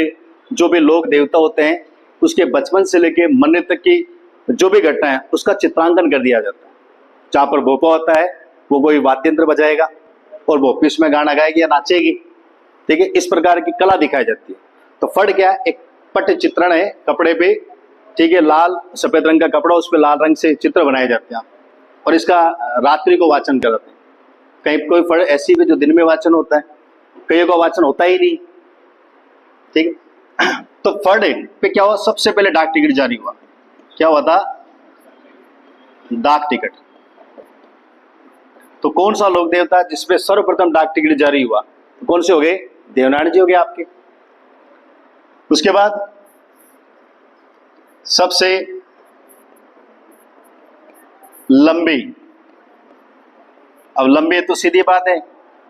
जो भी लोग देवता होते हैं उसके बचपन से लेके मरने तक की जो भी घटना है उसका चित्रांकन कर दिया जाता है। जहां पर भोपा होता है वो कोई वाद्य यंत्र बजाएगा और भोपी उसमें गाना गाएगी या नाचेगी, ठीक है, इस प्रकार की कला दिखाई जाती है। तो फड़ क्या है, एक पट चित्रण है कपड़े पे, ठीक है, लाल सफेद रंग का कपड़ा, उस पर लाल रंग से चित्र बनाए जाते हैं और इसका रात्रि को वाचन कराते हैं। कहीं कोई फड़ ऐसी भी जो दिन में वाचन होता है, कईयों का वाचन होता ही नहीं, ठीक है। तो फड़ पे क्या हुआ, सबसे पहले डाक टिकट जारी हुआ। क्या हुआ था, डाक टिकट। तो कौन सा लोक देवता जिसपे सर्वप्रथम डाक टिकट जारी हुआ, तो कौन से हो गए, देवनारायण जी हो गए आपके। उसके बाद सबसे लंबी, अब लंबी तो सीधी बात है,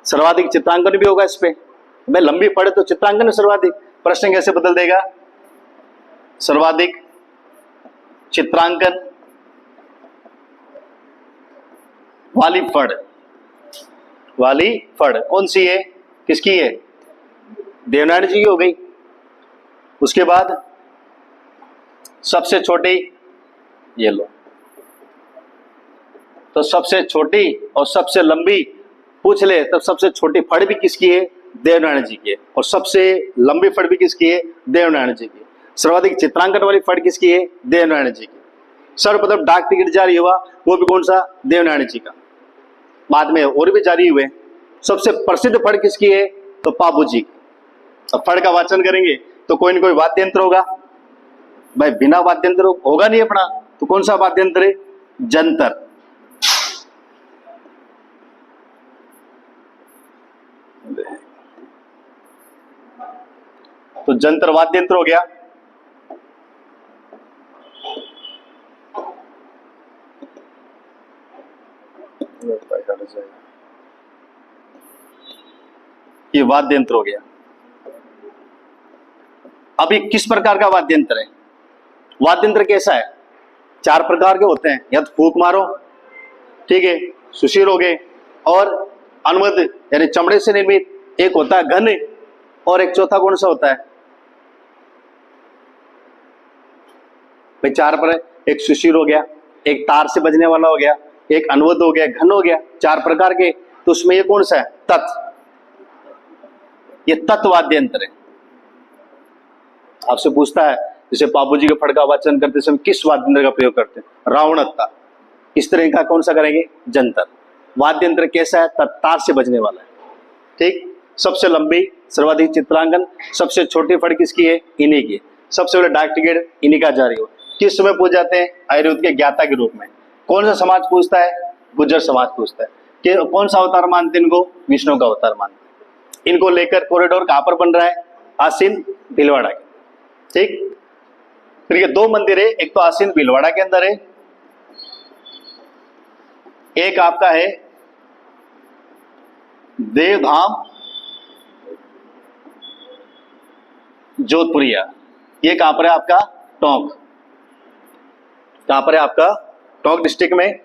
सर्वाधिक चित्रांकन भी होगा इस पे। भाई लंबी पढ़े तो चित्रांकन सर्वाधिक, प्रश्न कैसे बदल देगा, सर्वाधिक चित्रांकन वाली फड़, वाली फड़ कौन सी है, किसकी है, देवनारायण जी की हो गई। उसके बाद सबसे छोटी, ये लो, तो सबसे छोटी और सबसे लंबी पूछ ले तब सबसे छोटी फड़ भी किसकी है, देवनारायण जी की है, और सबसे लंबी फड़ भी किसकी है, देवनारायण जी की। सर्वाधिक चित्रांकन वाली फड़ किसकी है, देवनारायण जी की। सर्वप्रथम डाक टिकट जारी हुआ वो भी कौन सा, देवनारायण जी का, बाद में और भी जारी हुए। सबसे प्रसिद्ध फड़ किसकी है, तो पाबू जी की। अब फड़ का वाचन करेंगे तो कोई न कोई वाद्य यंत्र होगा, भाई बिना वाद्य यंत्र होगा नहीं अपना, तो कौन सा वाद्य यंत्र है, जंतर। तो जंतर वाद्य यंत्र हो गया। ये वाद्य यंत्र हो गया। अब ये किस प्रकार का वाद्य यंत्र है, वाद्य यंत्र कैसा है, चार प्रकार के होते हैं, या तो फूंक मारो, ठीक है, सुशीर हो गए, और अनुमद यानी चमड़े से निर्मित, एक होता है घन, और एक चौथा कौन सा होता है, भाई चार पर, एक सुशीर हो गया, एक तार से बजने वाला हो गया, एक अनुवद हो गया, घन हो गया, चार प्रकार के। तो उसमें ये कौन सा है, तत्, ये तत् वाद्य यंत्र है। आपसे पूछता है जैसे पापू जी के फड़ का वाचन करते समय किस वाद्य यंत्र का प्रयोग करते हैं, रावणत्ता, इस तरह का कौन सा करेंगे, जंतर। वाद्य यंत्र कैसा है, तार से बजने वाला है, ठीक। सबसे लंबी, सर्वाधिक चित्रांकन, सबसे छोटी फड़ किसकी है, इन्हीं की। सबसे बड़े डाक टिकट इन्हीं का जारी हो। किस समय पूछ जाते हैं, आयुर्वेद के ज्ञाता के रूप में। कौन सा समाज पूछता है, गुर्जर समाज पूछता है कि कौन सा अवतार मानते हैं इनको, विष्णु का अवतार मानते हैं। इनको लेकर कॉरिडोर कहां पर बन रहा है, आसीन भीलवाड़ा के, ठीक। फिर ये दो मंदिर है, एक तो आसीन भीलवाड़ा के अंदर है, एक आपका है देवधाम जोधपुरिया, ये कहां पर है आपका, टोंक, कहां पर है आपका, टोंक डिस्ट्रिक्ट में,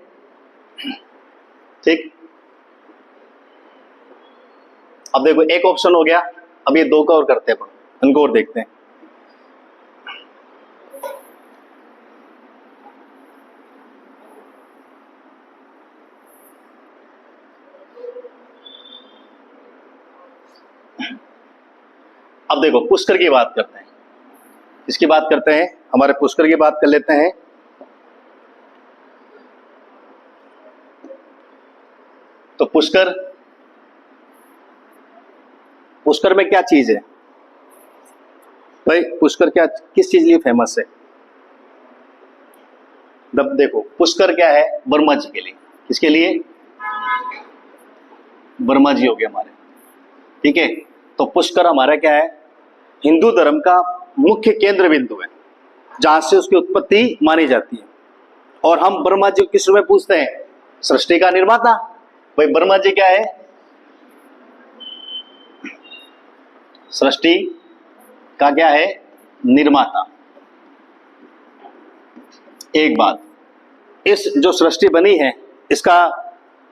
ठीक। अब देखो एक ऑप्शन हो गया, अब ये दो का और करते हैं अपन, इनको और देखते हैं। अब देखो पुष्कर की बात करते हैं, इसकी बात करते हैं, हमारे पुष्कर की बात कर लेते हैं। तो पुष्कर, पुष्कर में क्या चीज है भाई, पुष्कर क्या किस चीज लिए फेमस है, देखो पुष्कर क्या है, वर्मा जी के लिए, किसके लिए, वर्मा जी हो गए हमारे, ठीक है। तो पुष्कर हमारा क्या है, हिंदू धर्म का मुख्य केंद्र बिंदु है, जहां से उसकी उत्पत्ति मानी जाती है। और हम ब्रह्मा जी किस रूप में पूछते हैं, सृष्टि का निर्माता। भाई ब्रह्मा जी क्या है, सृष्टि का क्या है, निर्माता। एक बात, इस जो सृष्टि बनी है इसका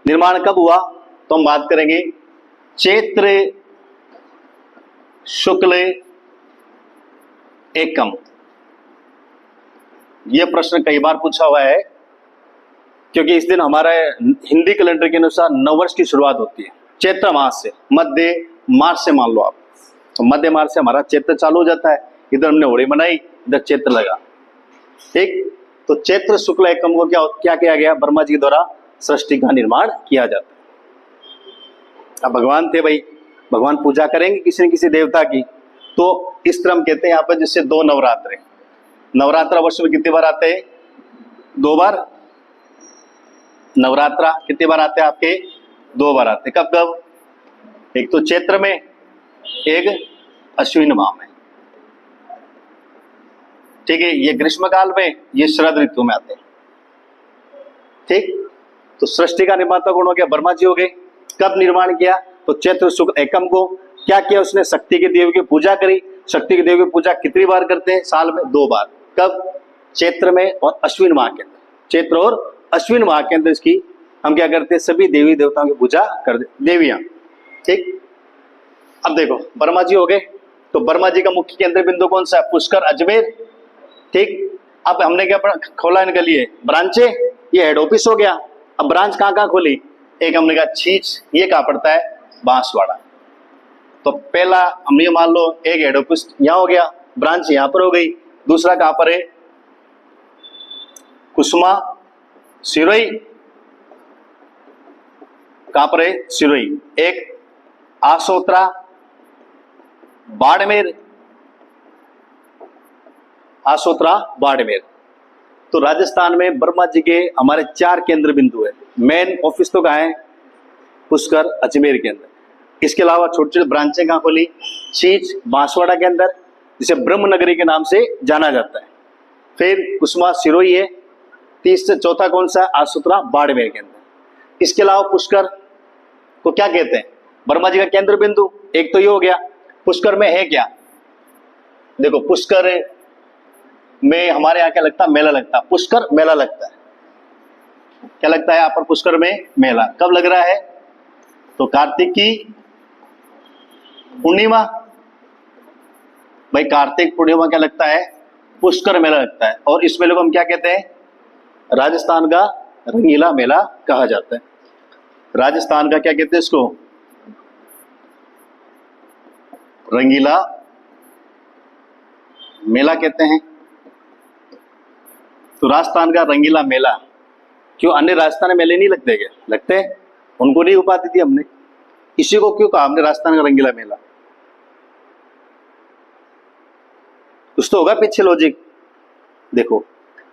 निर्माण कब हुआ, तो हम बात करेंगे चैत्र शुक्ल एकम। यह प्रश्न कई बार पूछा हुआ है, क्योंकि इस दिन हमारे हिंदी कैलेंडर के अनुसार नववर्ष की शुरुआत होती है चैत्र मास से, मध्य मार्च से मान लो आप, तो मध्य मार्च से हमारा चैत्र चालू हो जाता है। इधर हमने होली मनाई, इधर चैत्र लगा, ठीक। तो चैत्र शुक्ल एकम को क्या किया गया, ब्रह्मा जी द्वारा सृष्टि का निर्माण किया जाता है। अब भगवान थे भाई, भगवान पूजा करेंगे किसी न किसी देवता की, तो इस तरह हम कहते हैं यहाँ पर जैसे 2 नवरात्र, नवरात्रा वर्ष में कितनी बार आते हैं, 2 बार। नवरात्रा कितनी बार आते हैं आपके, 2 बार आते हैं। कब कब, एक तो चैत्र में, एक अश्विन माह में, ठीक है। ये ग्रीष्म काल में, ये शरद ऋतु में आते हैं, ठीक। तो सृष्टि का निर्माता कौन हो गया, ब्रह्मा जी हो गए। कब निर्माण किया, तो चैत्र शुक्ल एकम को। क्या किया उसने, शक्ति के देव की पूजा करी। शक्ति के देव की पूजा कितनी बार करते हैं, साल में 2 बार। कब, चैत्र में और अश्विन माह के अंदर, चैत्र और अश्विन माह के अंदर इसकी हम क्या करते हैं, सभी देवी देवताओं की पूजा करते, देवियां, ठीक। अब देखो ब्रह्मा जी हो गए, तो ब्रह्मा जी का मुख्य केंद्र बिंदु कौन सा है, पुष्कर अजमेर, ठीक। अब हमने क्या खोला इनके लिए, ब्रांचे, ये हेड ऑफिस हो गया। अब ब्रांच कहाँ कहाँ खोली, एक हमने कहा छींच, ये कहाँ पड़ता है, बांसवाड़ा। तो पहला हम ये मान लो एक हेड ऑफिस यहाँ हो गया, ब्रांच यहाँ पर हो गई। दूसरा कहाँ पर है, कुसुमा सिरोही, कहाँ पर है, सिरोही। एक आसोत्रा बाड़मेर, आसोत्रा बाड़मेर। तो राजस्थान में ब्रह्मा जी के हमारे 4 केंद्र बिंदु है। मेन ऑफिस तो कहाँ है, पुष्कर अजमेर के अंदर। इसके अलावा छोटे छोटे ब्रांचें कहाँ खोली, छींच बांसवाड़ा के अंदर, जिसे ब्रह्म नगरी के नाम से जाना जाता है। फिर कुसुमा सिरोही है, तीसरा चौथा कौन सा, आसोत्रा बाड़मेर के अंदर। इसके अलावा पुष्कर को क्या कहते हैं, ब्रह्मा जी का केंद्र बिंदु। एक तो ये हो गया, पुष्कर में है क्या, देखो पुष्कर में हमारे यहाँ क्या लगता है, मेला लगता है। पुष्कर मेला लगता है, क्या लगता है यहाँ पर, पुष्कर में मेला। कब लग रहा है, तो कार्तिक की पूर्णिमा, भाई कार्तिक पूर्णिमा क्या लगता है, पुष्कर मेला लगता है। और इस मेले को हम क्या कहते हैं, राजस्थान का रंगीला मेला कहा जाता है। राजस्थान का क्या कहते हैं इसको, रंगीला मेला कहते हैं। तो राजस्थान का रंगीला मेला, क्यों अन्य राजस्थान में मेले नहीं लगते क्या, लगते हैं, उनको नहीं उपाधि दी हमने, इसी को क्यों कहा हमने राजस्थान का रंगीला मेला, कुछ तो होगा पीछे लॉजिक। देखो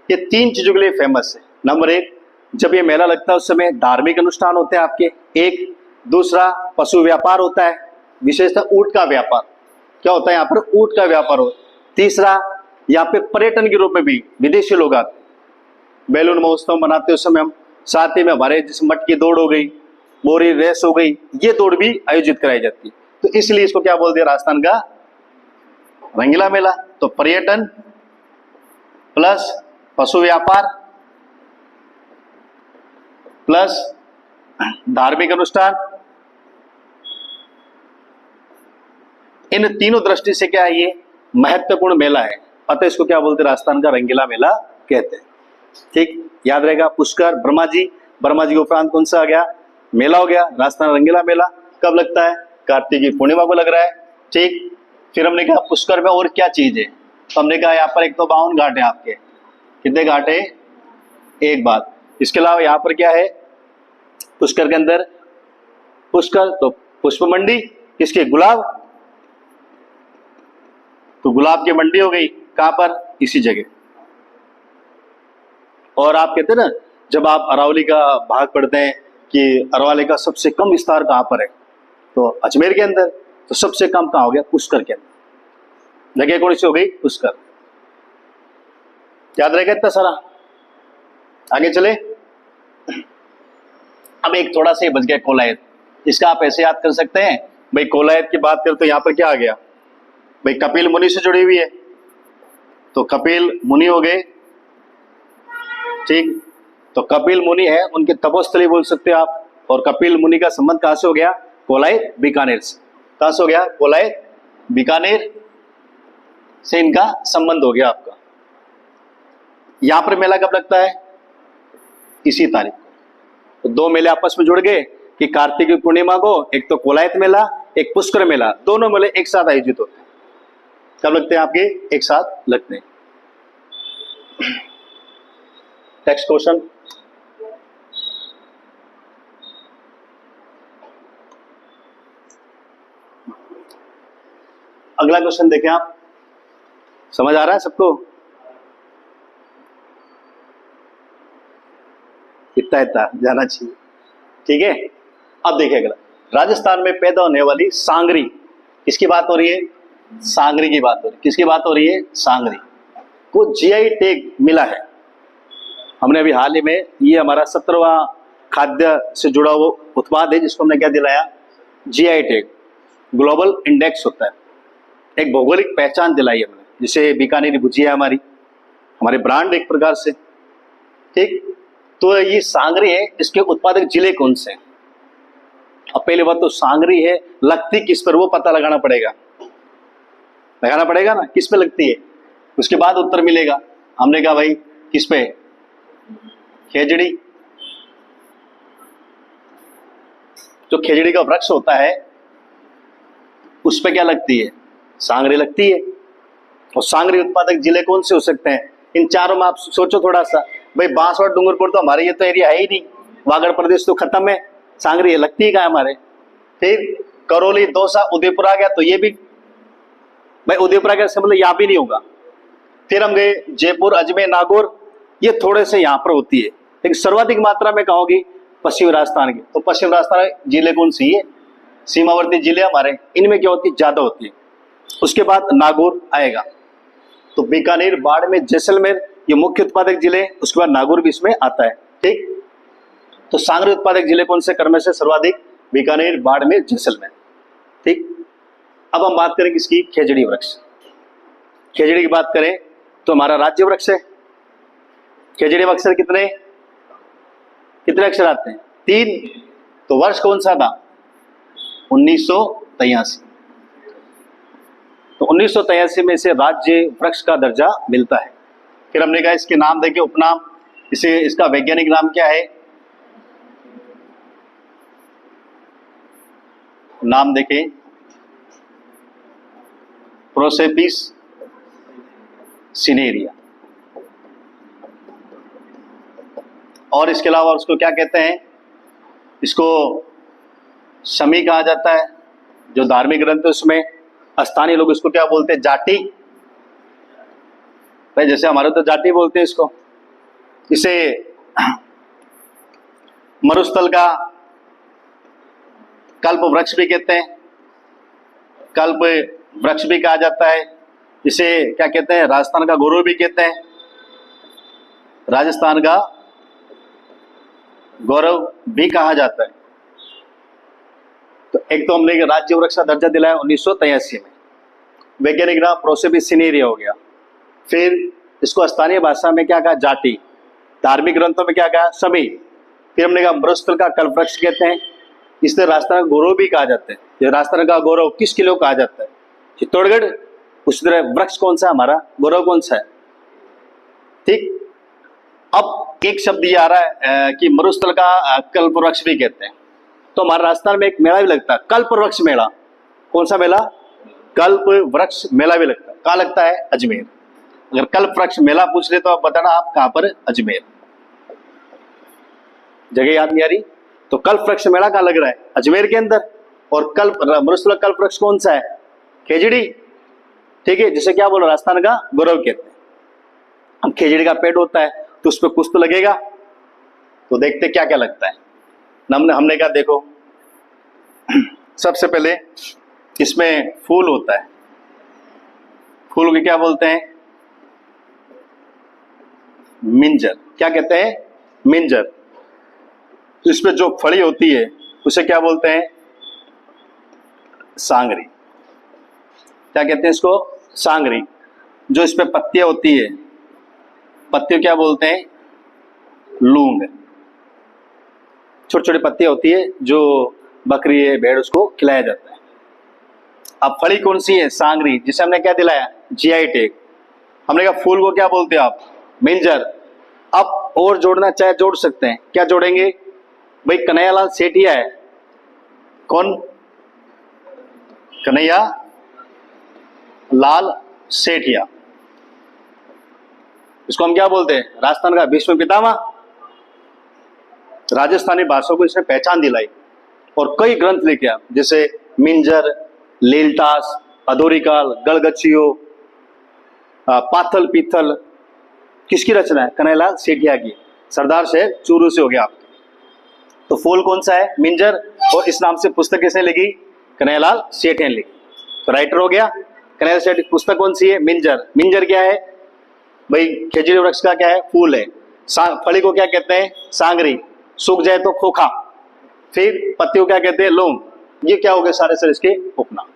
ये 3 चीजों के लिए फेमस है। नंबर 1, जब ये मेला लगता है उस समय धार्मिक अनुष्ठान होते हैं आपके, एक। दूसरा पशु व्यापार होता है, विशेषतः ऊंट का व्यापार, क्या होता है यहाँ पर, ऊंट का व्यापार हो। तीसरा, यहाँ पे पर्यटन के रूप में भी विदेशी लोग आते हैं। बैलून महोत्सव मनाते उस समय हम, साथ ही में हमारे जिस मट की दौड़ हो गई, मोरी रेस हो गई, ये दौड़ भी आयोजित कराई जाती है। तो इसलिए इसको क्या बोलते हैं, राजस्थान का रंगीला मेला। तो पर्यटन प्लस पशु व्यापार प्लस धार्मिक अनुष्ठान, इन तीनों दृष्टि से क्या है, ये महत्वपूर्ण मेला है। अतः इसको क्या बोलते हैं, राजस्थान का रंगीला मेला कहते हैं, ठीक। याद रहेगा, पुष्कर ब्रह्मा जी के उपरांत कौन सा आ गया, मेला हो गया, राजस्थान रंगीला मेला। कब लगता है, कार्तिक की पूर्णिमा को लग रहा है, ठीक। फिर हमने कहा पुष्कर में और क्या चीज है, तो हमने कहा यहाँ पर एक तो 52 घाट है आपके, कितने घाट है, एक बात। इसके अलावा यहाँ पर क्या है, पुष्कर के अंदर, पुष्कर तो पुष्प मंडी, किसके, गुलाब, तो गुलाब की मंडी हो गई, कहां पर, इसी जगह। और आप कहते हैं ना, जब आप अरावली का भाग पढ़ते हैं कि अरावली का सबसे कम विस्तार कहां पर है, तो अजमेर के अंदर। तो सबसे कम कहां हो गया, पुष्कर के अंदर। जगह कौन सी हो गई, पुष्कर। याद रहेगा इतना सारा, आगे चले। अब एक थोड़ा सा बच गया कोलायत, इसका आप ऐसे याद कर सकते हैं भाई, कोलायत की बात करें तो यहाँ पर क्या आ गया भाई, कपिल मुनि से जुड़ी हुई है, तो कपिल मुनि हो गए, ठीक। तो कपिल मुनि है, उनके तपोस्थली बोल सकते हो आप। और कपिल मुनि का संबंध कहां से हो गया? कोलायत बीकानेर से। कहां से हो गया? कोलायत बीकानेर से इनका संबंध हो गया आपका। यहां पर मेला कब लगता है? इसी तारीख को। तो दो मेले आपस में जुड़ गए कि कार्तिक की पूर्णिमा को एक तो कोलायत मेला, एक पुष्कर मेला, दोनों मेले एक साथ आयोजित होते हैं। कब लगते हैं आपके? एक साथ लगते हैं। Next question. अगला क्वेश्चन देखें आप। समझ आ रहा है सबको? इतना इतना जाना चाहिए, ठीक है। अब देखिए अगला, राजस्थान में पैदा होने वाली सांगरी, किसकी बात हो रही है? सांगरी की बात हो रही है। किसकी बात हो रही है? सांगरी को जीआई टैग मिला है। हमने अभी हाल ही में, ये हमारा 17वां खाद्य से जुड़ा हुआ उत्पाद है जिसको हमने क्या दिलाया? जीआई टैग, ग्लोबल इंडेक्स होता है, एक भौगोलिक पहचान दिलाई हमने। जैसे बीकानेरी भुजिया हमारी, हमारे ब्रांड एक प्रकार से, ठीक। तो ये सांगरी है, इसके उत्पादक जिले कौन से हैं? अब पहले बात तो सांगरी है, लगती किस पर वो पता लगाना पड़ेगा ना, किस पे लगती है, उसके बाद उत्तर मिलेगा। हमने कहा भाई किस पे? खेजड़ी। जो खेजड़ी का वृक्ष होता है उस पे क्या लगती है? सांगरी लगती है। और सांगरी उत्पादक जिले कौन से हो सकते हैं? इन चारों में आप सोचो थोड़ा सा। भाई बांसवाड़ा डूंगरपुर तो हमारे ये तो एरिया है ही नहीं, वागड़ प्रदेश तो खत्म है, सांगरी है लगती है कहाँ हमारे? फिर करौली, दौसा, उदयपुर आ गया, तो ये भी भाई उदयपुर आ गया मतलब यहाँ भी नहीं होगा। फिर हम गए जयपुर, अजमेर, नागौर, ये थोड़े से यहाँ पर होती है, लेकिन सर्वाधिक मात्रा में कहाँ होगी? पश्चिम राजस्थान की। तो पश्चिम राजस्थान जिले कौन सी है? सीमावर्ती जिले हमारे, इनमें क्या होती है? ज्यादा होती है। उसके बाद नागौर आएगा। तो बीकानेर, बाड़मेर, जैसलमेर ये मुख्य उत्पादक जिले, उसके बाद नागौर भी इसमें आता है, ठीक। तो सांगरी उत्पादक जिले कौन से क्रम में से सर्वाधिक? बीकानेर, बाड़मेर, जैसलमेर, ठीक। अब हम बात करें किसकी? खेजड़ी वृक्ष। खेजड़ी की बात करें तो हमारा राज्य वृक्ष है। खेजड़ी में अक्षर कितने अक्षर आते हैं? 3। तो वर्ष कौन सा था? 1983। तो 1983 में इसे राज्य वृक्ष का दर्जा मिलता है। फिर हमने कहा इसके नाम देखे, उपनाम, इसे इसका वैज्ञानिक नाम क्या है? नाम देखें प्रोसेपिस सिनेरिया। और इसके अलावा उसको क्या कहते हैं? इसको शमी कहा जाता है। जो धार्मिक ग्रंथ है उसमें स्थानीय लोग इसको क्या बोलते हैं? जाटी। भाई जैसे हमारे तो जाटी बोलते हैं इसको। इसे मरुस्थल का कल्प वृक्ष भी कहते हैं, कल्प वृक्ष भी कहा जाता है। इसे क्या कहते हैं? राजस्थान का गौरव भी कहते हैं, राजस्थान का गौरव भी कहा जाता है। तो एक तो हमने राज्य वृक्ष का दर्जा दिलाया 1983 में, वैज्ञानिक नाम प्रोसेपिस सिनेरिया हो गया। फिर इसको स्थानीय भाषा में क्या कहा? जाटी। धार्मिक ग्रंथों में क्या कहा? शमी। फिर हमने कहा मरुस्थल का कल्प वृक्ष कहते हैं, इससे राजस्थान का गौरव भी कहा जाता है। ये राजस्थान का गौरव किस किले को कहा जाता है? चित्तौड़गढ़। उसी तरह वृक्ष कौन सा? हमारा गौरव कौन सा है? ठीक। अब एक शब्द ये आ रहा है कि मरुस्थल का कल्प वृक्ष भी कहते हैं। तो हमारे राजस्थान में एक मेला भी लगता है, कल्प वृक्ष मेला। कौन सा मेला? कल्प वृक्ष मेला भी लगता है। कहाँ लगता है? अजमेर। अगर कल्प वृक्ष मेला पूछ ले तो आप बताना आप कहां पर? अजमेर। जगह याद नहीं आ रही? तो कल्प वृक्ष मेला कहाँ लग रहा है? अजमेर के अंदर। और कल्प मरुस्थल कल्प वृक्ष कौन सा है? खेजड़ी, ठीक है, जिसे क्या बोलो? राजस्थान का गौरव कहते हैं। अब खेजड़ी का पेड़ होता है तो उस पर कुछ तो लगेगा, तो देखते क्या क्या लगता है। हमने कहा देखो, सबसे पहले इसमें फूल होता है। फूल को क्या बोलते हैं? मिंजर। क्या कहते हैं? मिंजर। इसमें जो फली होती है उसे क्या बोलते हैं? सांगरी। क्या कहते हैं इसको? सांगरी। जो इसमें पत्तियां होती है, पत्तियों क्या बोलते हैं? लूंग है। छोटी छोटी पत्तियां होती है जो बकरी है भेड़ उसको खिलाया जाता है। अब फली कौन सी है? सांगरी, जिसे हमने क्या दिलाया? GI tag. हमने कहा फूल को क्या बोलते हैं आप? मिंजर। अब और जोड़ना चाहे जोड़ सकते हैं, क्या जोड़ेंगे भाई? कन्हैयालाल सेठिया है। कौन? कन्हैया लाल सेठिया। इसको हम क्या बोलते हैं? राजस्थान का विश्व पितामह। राजस्थानी भाषा को इसने पहचान दिलाई और कई ग्रंथ लिखे, जैसे मिंजर, लीलटास, अधोरिकाल, गलगच्छियो, पाथल पीथल। किसकी रचना है? कन्हैयालाल सेठिया की। सरदार से चूरू से हो गया आपके। तो फूल कौन सा है? मिंजर। और इस नाम से पुस्तक किसने लिखी? कन्हैयालाल सेठिया ने लिखी। तो राइटर हो गया कन्हैयालाल सेठ। पुस्तक कौन सी है? मिंजर। मिंजर क्या है भाई? खेजड़ी वृक्ष का क्या है? फूल है। फली को क्या कहते हैं? सांगरी। सूख जाए तो खोखा। फिर पत्ती को क्या कहते हैं? लौंग। ये क्या हो गए सारे सर इसके उपनाम।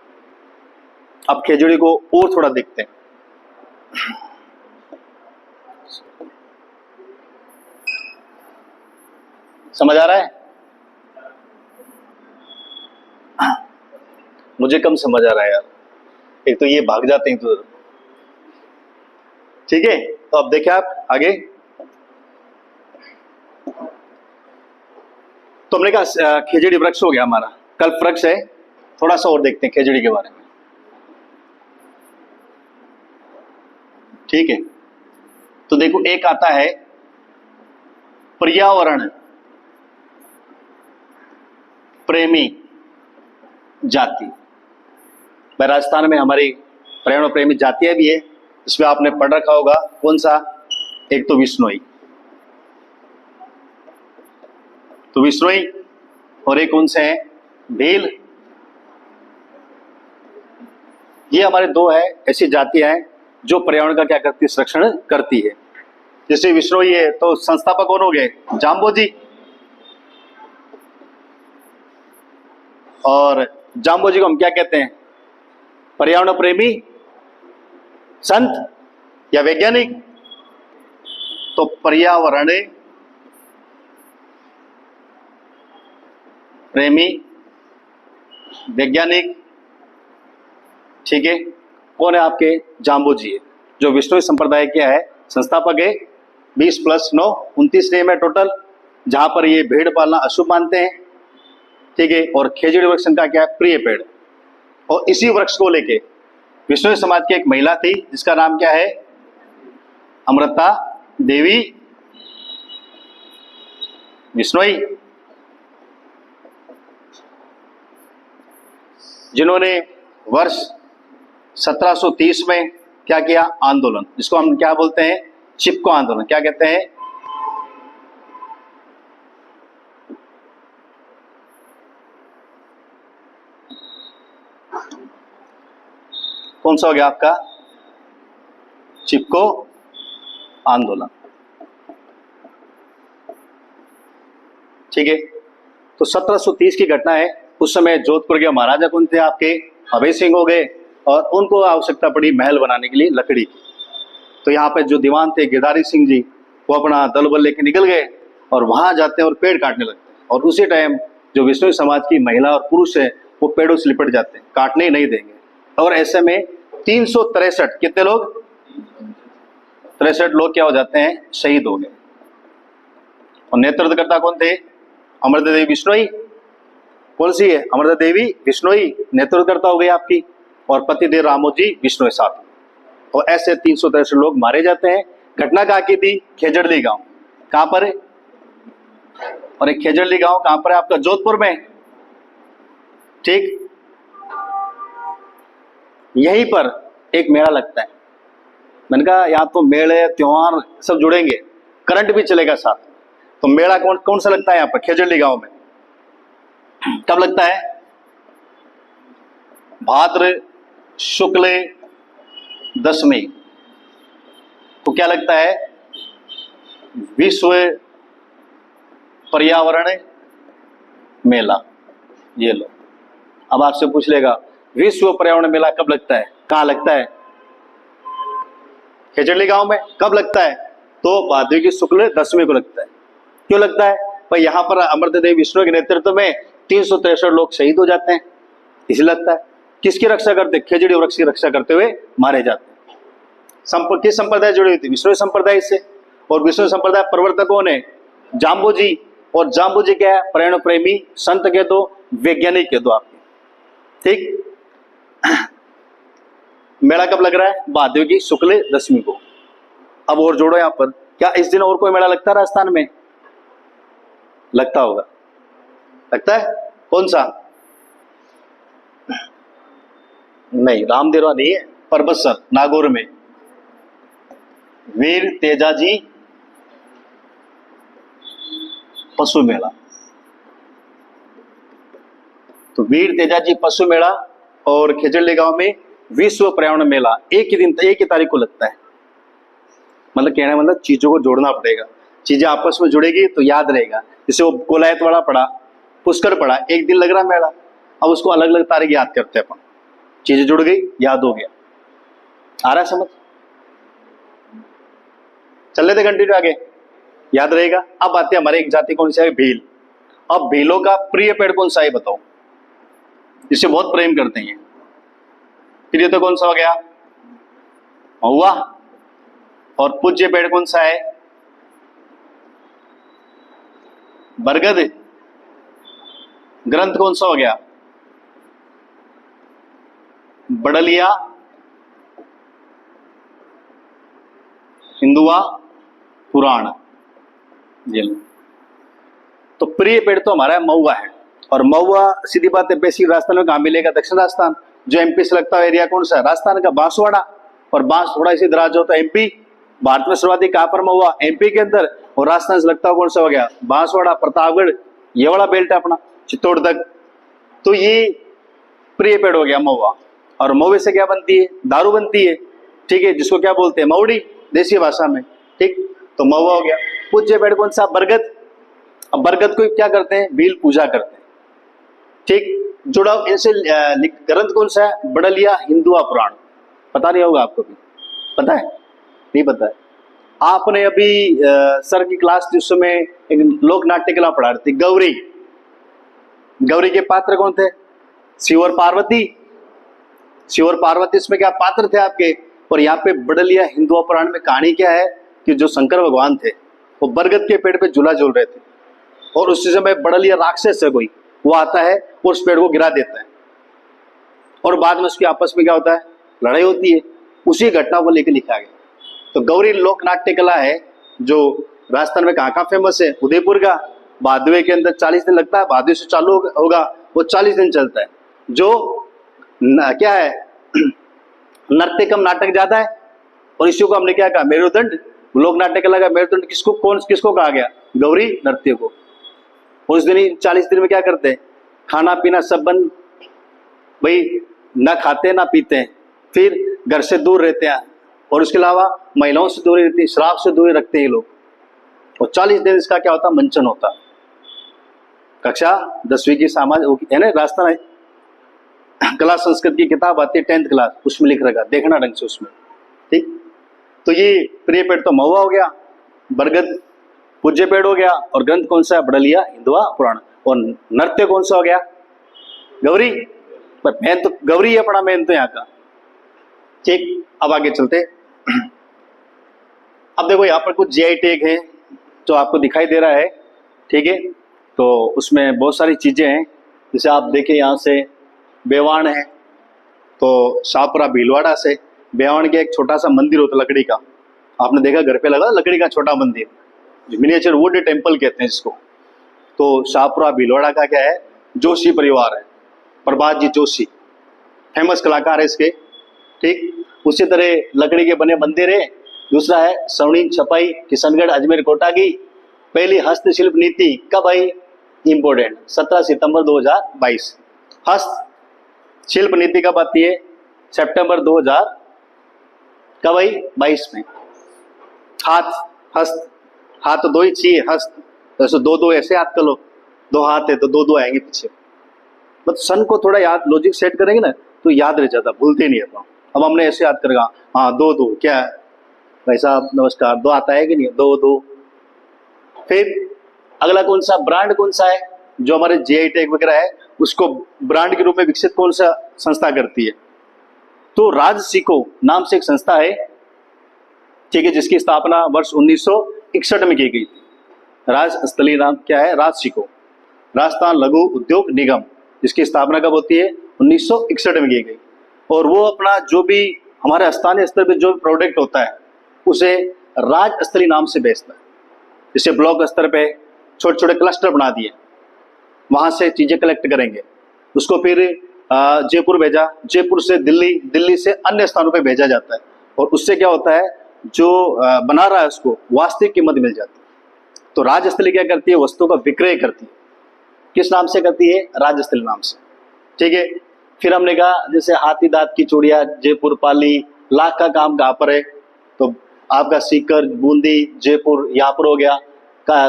अब खेजड़ी को और थोड़ा देखते हैं। समझ आ रहा है? मुझे कम समझ आ रहा है यार, एक तो ये भाग जाते हैं तो। ठीक है, तो अब देखिए आप आगे। तो हमने कहा खेजड़ी वृक्ष हो गया हमारा, कल्प वृक्ष है। थोड़ा सा और देखते हैं खेजड़ी के बारे में। ठीक है, तो देखो एक आता है पर्यावरण प्रेमी जाति। भाई राजस्थान में हमारी पर्यावरण प्रेमी जातियां भी है, इसमें आपने पढ़ रखा होगा। कौन सा? एक तो विश्नोई, तो विश्नोई, और एक कौन से हैं? भील। ये हमारे दो है ऐसी जातियां हैं जो पर्यावरण का क्या करती है? संरक्षण करती है। जैसे विश्नोई है तो संस्थापक कौन हो गए? जाम्बोजी। और जाम्बोजी को हम क्या कहते हैं? पर्यावरण प्रेमी संत या वैज्ञानिक। तो पर्यावरण प्रेमी वैज्ञानिक, ठीक है, कौन है आपके? जाम्बोजी है, जो विश्नोई संप्रदाय क्या है? संस्थापक है। 20+9 29 नेम है टोटल, जहां पर ये भेड़ पालना अशुभ मानते हैं। ठीक है, और खेजड़ी वृक्ष का क्या है? प्रिय पेड़। और इसी वृक्ष को लेके विश्नोई समाज की एक महिला थी जिसका नाम क्या है? अमृता देवी विश्नोई, जिन्होंने वर्ष 1730 में क्या किया? आंदोलन, जिसको हम क्या बोलते हैं? चिपको आंदोलन। क्या कहते हैं? कौन सा हो गया आपका? चिपको आंदोलन। ठीक है, तो 1730 की घटना है। उस समय जोधपुर के महाराजा कौन थे आपके? अभय सिंह हो गए, और उनको आवश्यकता पड़ी महल बनाने के लिए लकड़ी की। तो यहाँ पे जो दीवान थे गिरधारी सिंह जी, वो अपना दल बल लेके निकल गए और वहां जाते हैं और पेड़ काटने लगते हैं। और उसी टाइम जो विश्नोई समाज की महिला और पुरुष है वो पेड़ों से लिपट जाते हैं, काटने ही नहीं देंगे। और ऐसे में 363 कितने लोग? 63 लोग क्या हो जाते हैं? शहीद हो गए। और नेतृत्वकर्ता कौन थे? अमृता देवी विश्नोई। कौन सी है? अमृता देवी विश्नोई नेतृत्वकर्ता हो गई आपकी, और पतिदेव रामोजी विश्नोई साथ। और ऐसे 363 लोग मारे जाते हैं। घटना कहाँ की थी? खेजड़ली गांव। कहां पर है? और एक खेजड़ली गांव कहां पर है आपका? जोधपुर में। ठीक, यहीं पर एक मेला लगता है। मैंने कहा यहाँ तो मेले त्योहार सब जुड़ेंगे, करंट भी चलेगा साथ। तो मेला कौन सा लगता है यहाँ पर खेजड़ली गांव में? कब लगता है? भाद्र शुक्ल दशमी को क्या लगता है? विश्व पर्यावरण मेला। ये लो, अब आपसे पूछ लेगा विश्व पर्यावरण मेला कब लगता है? कहाँ लगता है? खेजड़ली गांव में। कब लगता है? तो भाद्र की शुक्ल दशमी को लगता है। क्यों लगता है भाई? यहाँ पर अमृतदेव विष्णु के नेतृत्व में 363 लोग शहीद हो जाते हैं, इसलिए लगता है। किसकी रक्षा करते? खेजड़ी वृक्ष की रक्षा करते हुए मारे जाते हैं। किस संप्रदाय जुड़ी हुई थी? विष्णु संप्रदाय से। और विष्णु संप्रदाय प्रवर्तक कौन है? जाम्बू जी। और जाम्बू जी क्या है? पर्यावरण प्रेमी संत के दो, वैज्ञानिक के दो आपके, ठीक। मेला कब लग रहा है? भादव की शुक्ल दशमी को। अब और जोड़ो यहाँ पर, क्या इस दिन और कोई मेला लगता है राजस्थान में? लगता होगा, लगता है। कौन सा? नहीं, रामदेवरा नहीं है, परबतसर नागौर में वीर तेजाजी पशु मेला। तो वीर तेजाजी पशु मेला और खेजड़ली गांव में विश्व पर्यावरण मेला एक ही दिन, एक ही तारीख को लगता है। मतलब कहने मतलब चीजों को जोड़ना पड़ेगा, चीजें आपस में जुड़ेगी तो याद रहेगा। जैसे वो कोलायत वाला पड़ा, पुष्कर पड़ा, एक दिन लग रहा मेला, अब उसको अलग अलग तारीख याद करते हैं अपन, चीजें जुड़ गई, याद हो गया। आ रहा है समझ? चल लेते कंटिन्यू आगे, याद रहेगा। अब आते हैं हमारे एक जाति कौन सी है? भील। अब भीलों का प्रिय पेड़ कौन सा है बताओ? जिससे बहुत प्रेम करते हैं। प्रिय तो कौन सा हो गया? महुआ। और पूज्य पेड़ कौन सा है? बरगद। ग्रंथ कौन सा हो गया? बड़लिया, हिंदुआ, पुराण। तो प्रिय पेड़ तो हमारा महुआ है। और महुआ सीधी बात है, बेसिक राजस्थान में कहां मिलेगा? दक्षिण राजस्थान। जो एमपी से लगता है एरिया कौन सा है? राजस्थान का बांसवाड़ा। और बांस थोड़ा इसी दराज होता है एमपी। भारत में सर्वाधिक कहां पर महुआ? एमपी के अंदर। और राजस्थान से लगता है कौन सा हो गया? बांसवाड़ा, प्रतापगढ़, ये वाला बेल्ट है अपना, चित्तौड़ तक। तो ये प्रिय पेड़ हो गया महुआ। और महुए से क्या बनती है? दारू बनती है, ठीक है, जिसको क्या बोलते हैं? महुड़ी, देसी भाषा में, ठीक। तो महुआ हो गया। पूज्य पेड़ कौन सा? बरगद। अब बरगद को क्या करते हैं? भील पूजा करते हैं, ठीक। जुड़ा इनसे ग्रंथ कौन सा है? बड़लिया, हिंदुआ, पुराण। पता नहीं होगा आपको भी? पता है? नहीं पता है? आपने अभी सर की क्लास जिस समय एक लोक नाट्य कला पढ़ा रही थी, गौरी। गौरी के पात्र कौन थे? शिव और पार्वती। शिव और पार्वती इसमें क्या पात्र थे आपके? और यहाँ पे बड़लिया, हिंदुआ, पुराण में कहानी क्या है कि जो शंकर भगवान थे वो बरगद के पेड़ पे झूला झूल रहे थे। और उस समय बड़लिया राक्षस है कोई, वो आता है और उस पेड़ को गिरा देता है। और बाद में उसकी आपस में क्या होता है? लड़ाई होती है। उसी घटना को लेकर लिखा गया। तो गौरी लोक नाट्य कला है जो राजस्थान में कहाँ फेमस है? उदयपुर का। भादवे के अंदर 40 दिन लगता है, भादवे से चालू होगा, वो 40 दिन चलता है। जो क्या है? नृत्य कम नाटक ज्यादा है। और इसी को हमने क्या कहा? मेरुदंड। लोक नाट्य कला का मेरुदंड किसको कहा गया? गौरी नृत्य को। और उस दिन ही 40 दिन में क्या करते हैं? खाना पीना सब बंद, भाई ना खाते ना पीते हैं, फिर घर से दूर रहते हैं। और उसके अलावा महिलाओं से दूरी रहती है, शराब से दूरी रखते हैं लोग। और 40 दिन इसका क्या होता? मंचन होता। कक्षा 10वीं की सामाजिक है ना, राजस्थान कला संस्कृत की किताब आती है 10th क्लास, उसमें लिख रखा, देखना ढंग से उसमें, ठीक। तो ये प्रिय पेड़ तो महुआ हो गया, बरगद पूज्य पेड़ हो गया। और ग्रंथ कौन सा है? बड़लिया, हिंदुआ, पुराण। और नृत्य कौन सा हो गया? गौरी। पर मेन तो गौरी है अपना, मेन तो यहाँ का, ठीक। अब आगे चलते। अब देखो यहाँ पर कुछ जीआई टैग है जो आपको दिखाई दे रहा है, ठीक है। तो उसमें बहुत सारी चीजें हैं, जैसे आप देखें यहाँ से बेवाण है, तो शाहपुरा भीलवाड़ा से बेवाण के एक छोटा सा मंदिर होता लकड़ी का, आपने देखा घर पे लगा लकड़ी का छोटा मंदिर, मिनिएचर वुड टेम्पल कहते हैं जिसको। तो शाहपुरा भीलवाड़ा का क्या है? जोशी परिवार है, प्रभात जी जोशी फेमस कलाकार है इसके, ठीक। उसी तरह लकड़ी के बने मंदिर है। दूसरा है सवणी छपाई, किशनगढ़ अजमेर कोटा की पहली हस्तशिल्प नीति कब आई? इंपोर्टेंट 17 सितंबर 2022। हस्त शिल्प नीति कब आती है? सितंबर 2000 कब आई? 22 में। हाथ, हस्त, हाथ तो दो ही चाहिए, हस्त तो दो ऐसे हाथ कर लो, दो हाथ है तो दो आएंगे पीछे। मतलब सन को थोड़ा याद, लॉजिक सेट करेंगे ना तो याद रह जाता, भूलते नहीं है। अब हमने ऐसे याद करेगा, हाँ दो क्या है भाई साहब नमस्कार, दो आता है कि नहीं? दो। फिर अगला कौन सा ब्रांड कौन सा है जो हमारे जीआई टैग वगैरह है उसको ब्रांड के रूप में विकसित कौन सा संस्था करती है? तो राजसिको नाम से एक संस्था है, ठीक है, जिसकी स्थापना वर्ष 1961 में की गई थी। राजस्थली नाम क्या है? राजसिको, राजस्थान लघु उद्योग निगम, जिसकी स्थापना कब होती है? 1961 में की गई। और वो अपना जो भी हमारे स्थानीय स्तर पे जो प्रोडक्ट होता है उसे राजस्थली नाम से बेचता है। जैसे ब्लॉक स्तर पे छोटे छोटे क्लस्टर बना दिए, वहां से चीजें कलेक्ट करेंगे, उसको फिर जयपुर भेजा, जयपुर से दिल्ली, दिल्ली से अन्य स्थानों पे भेजा जाता है, और उससे क्या होता है, जो बना रहा है उसको वास्तविक कीमत मिल जाती है। तो राजस्थली क्या करती है? वस्तु का विक्रय करती है। किस नाम से करती है? राजस्थली नाम से, ठीक है। फिर हमने कहा जैसे हाथी दांत की चूड़ियां जयपुर, पाली, लाख का काम कहाँ पर है? तो आपका सीकर, बूंदी, जयपुर यहाँ पर हो गया।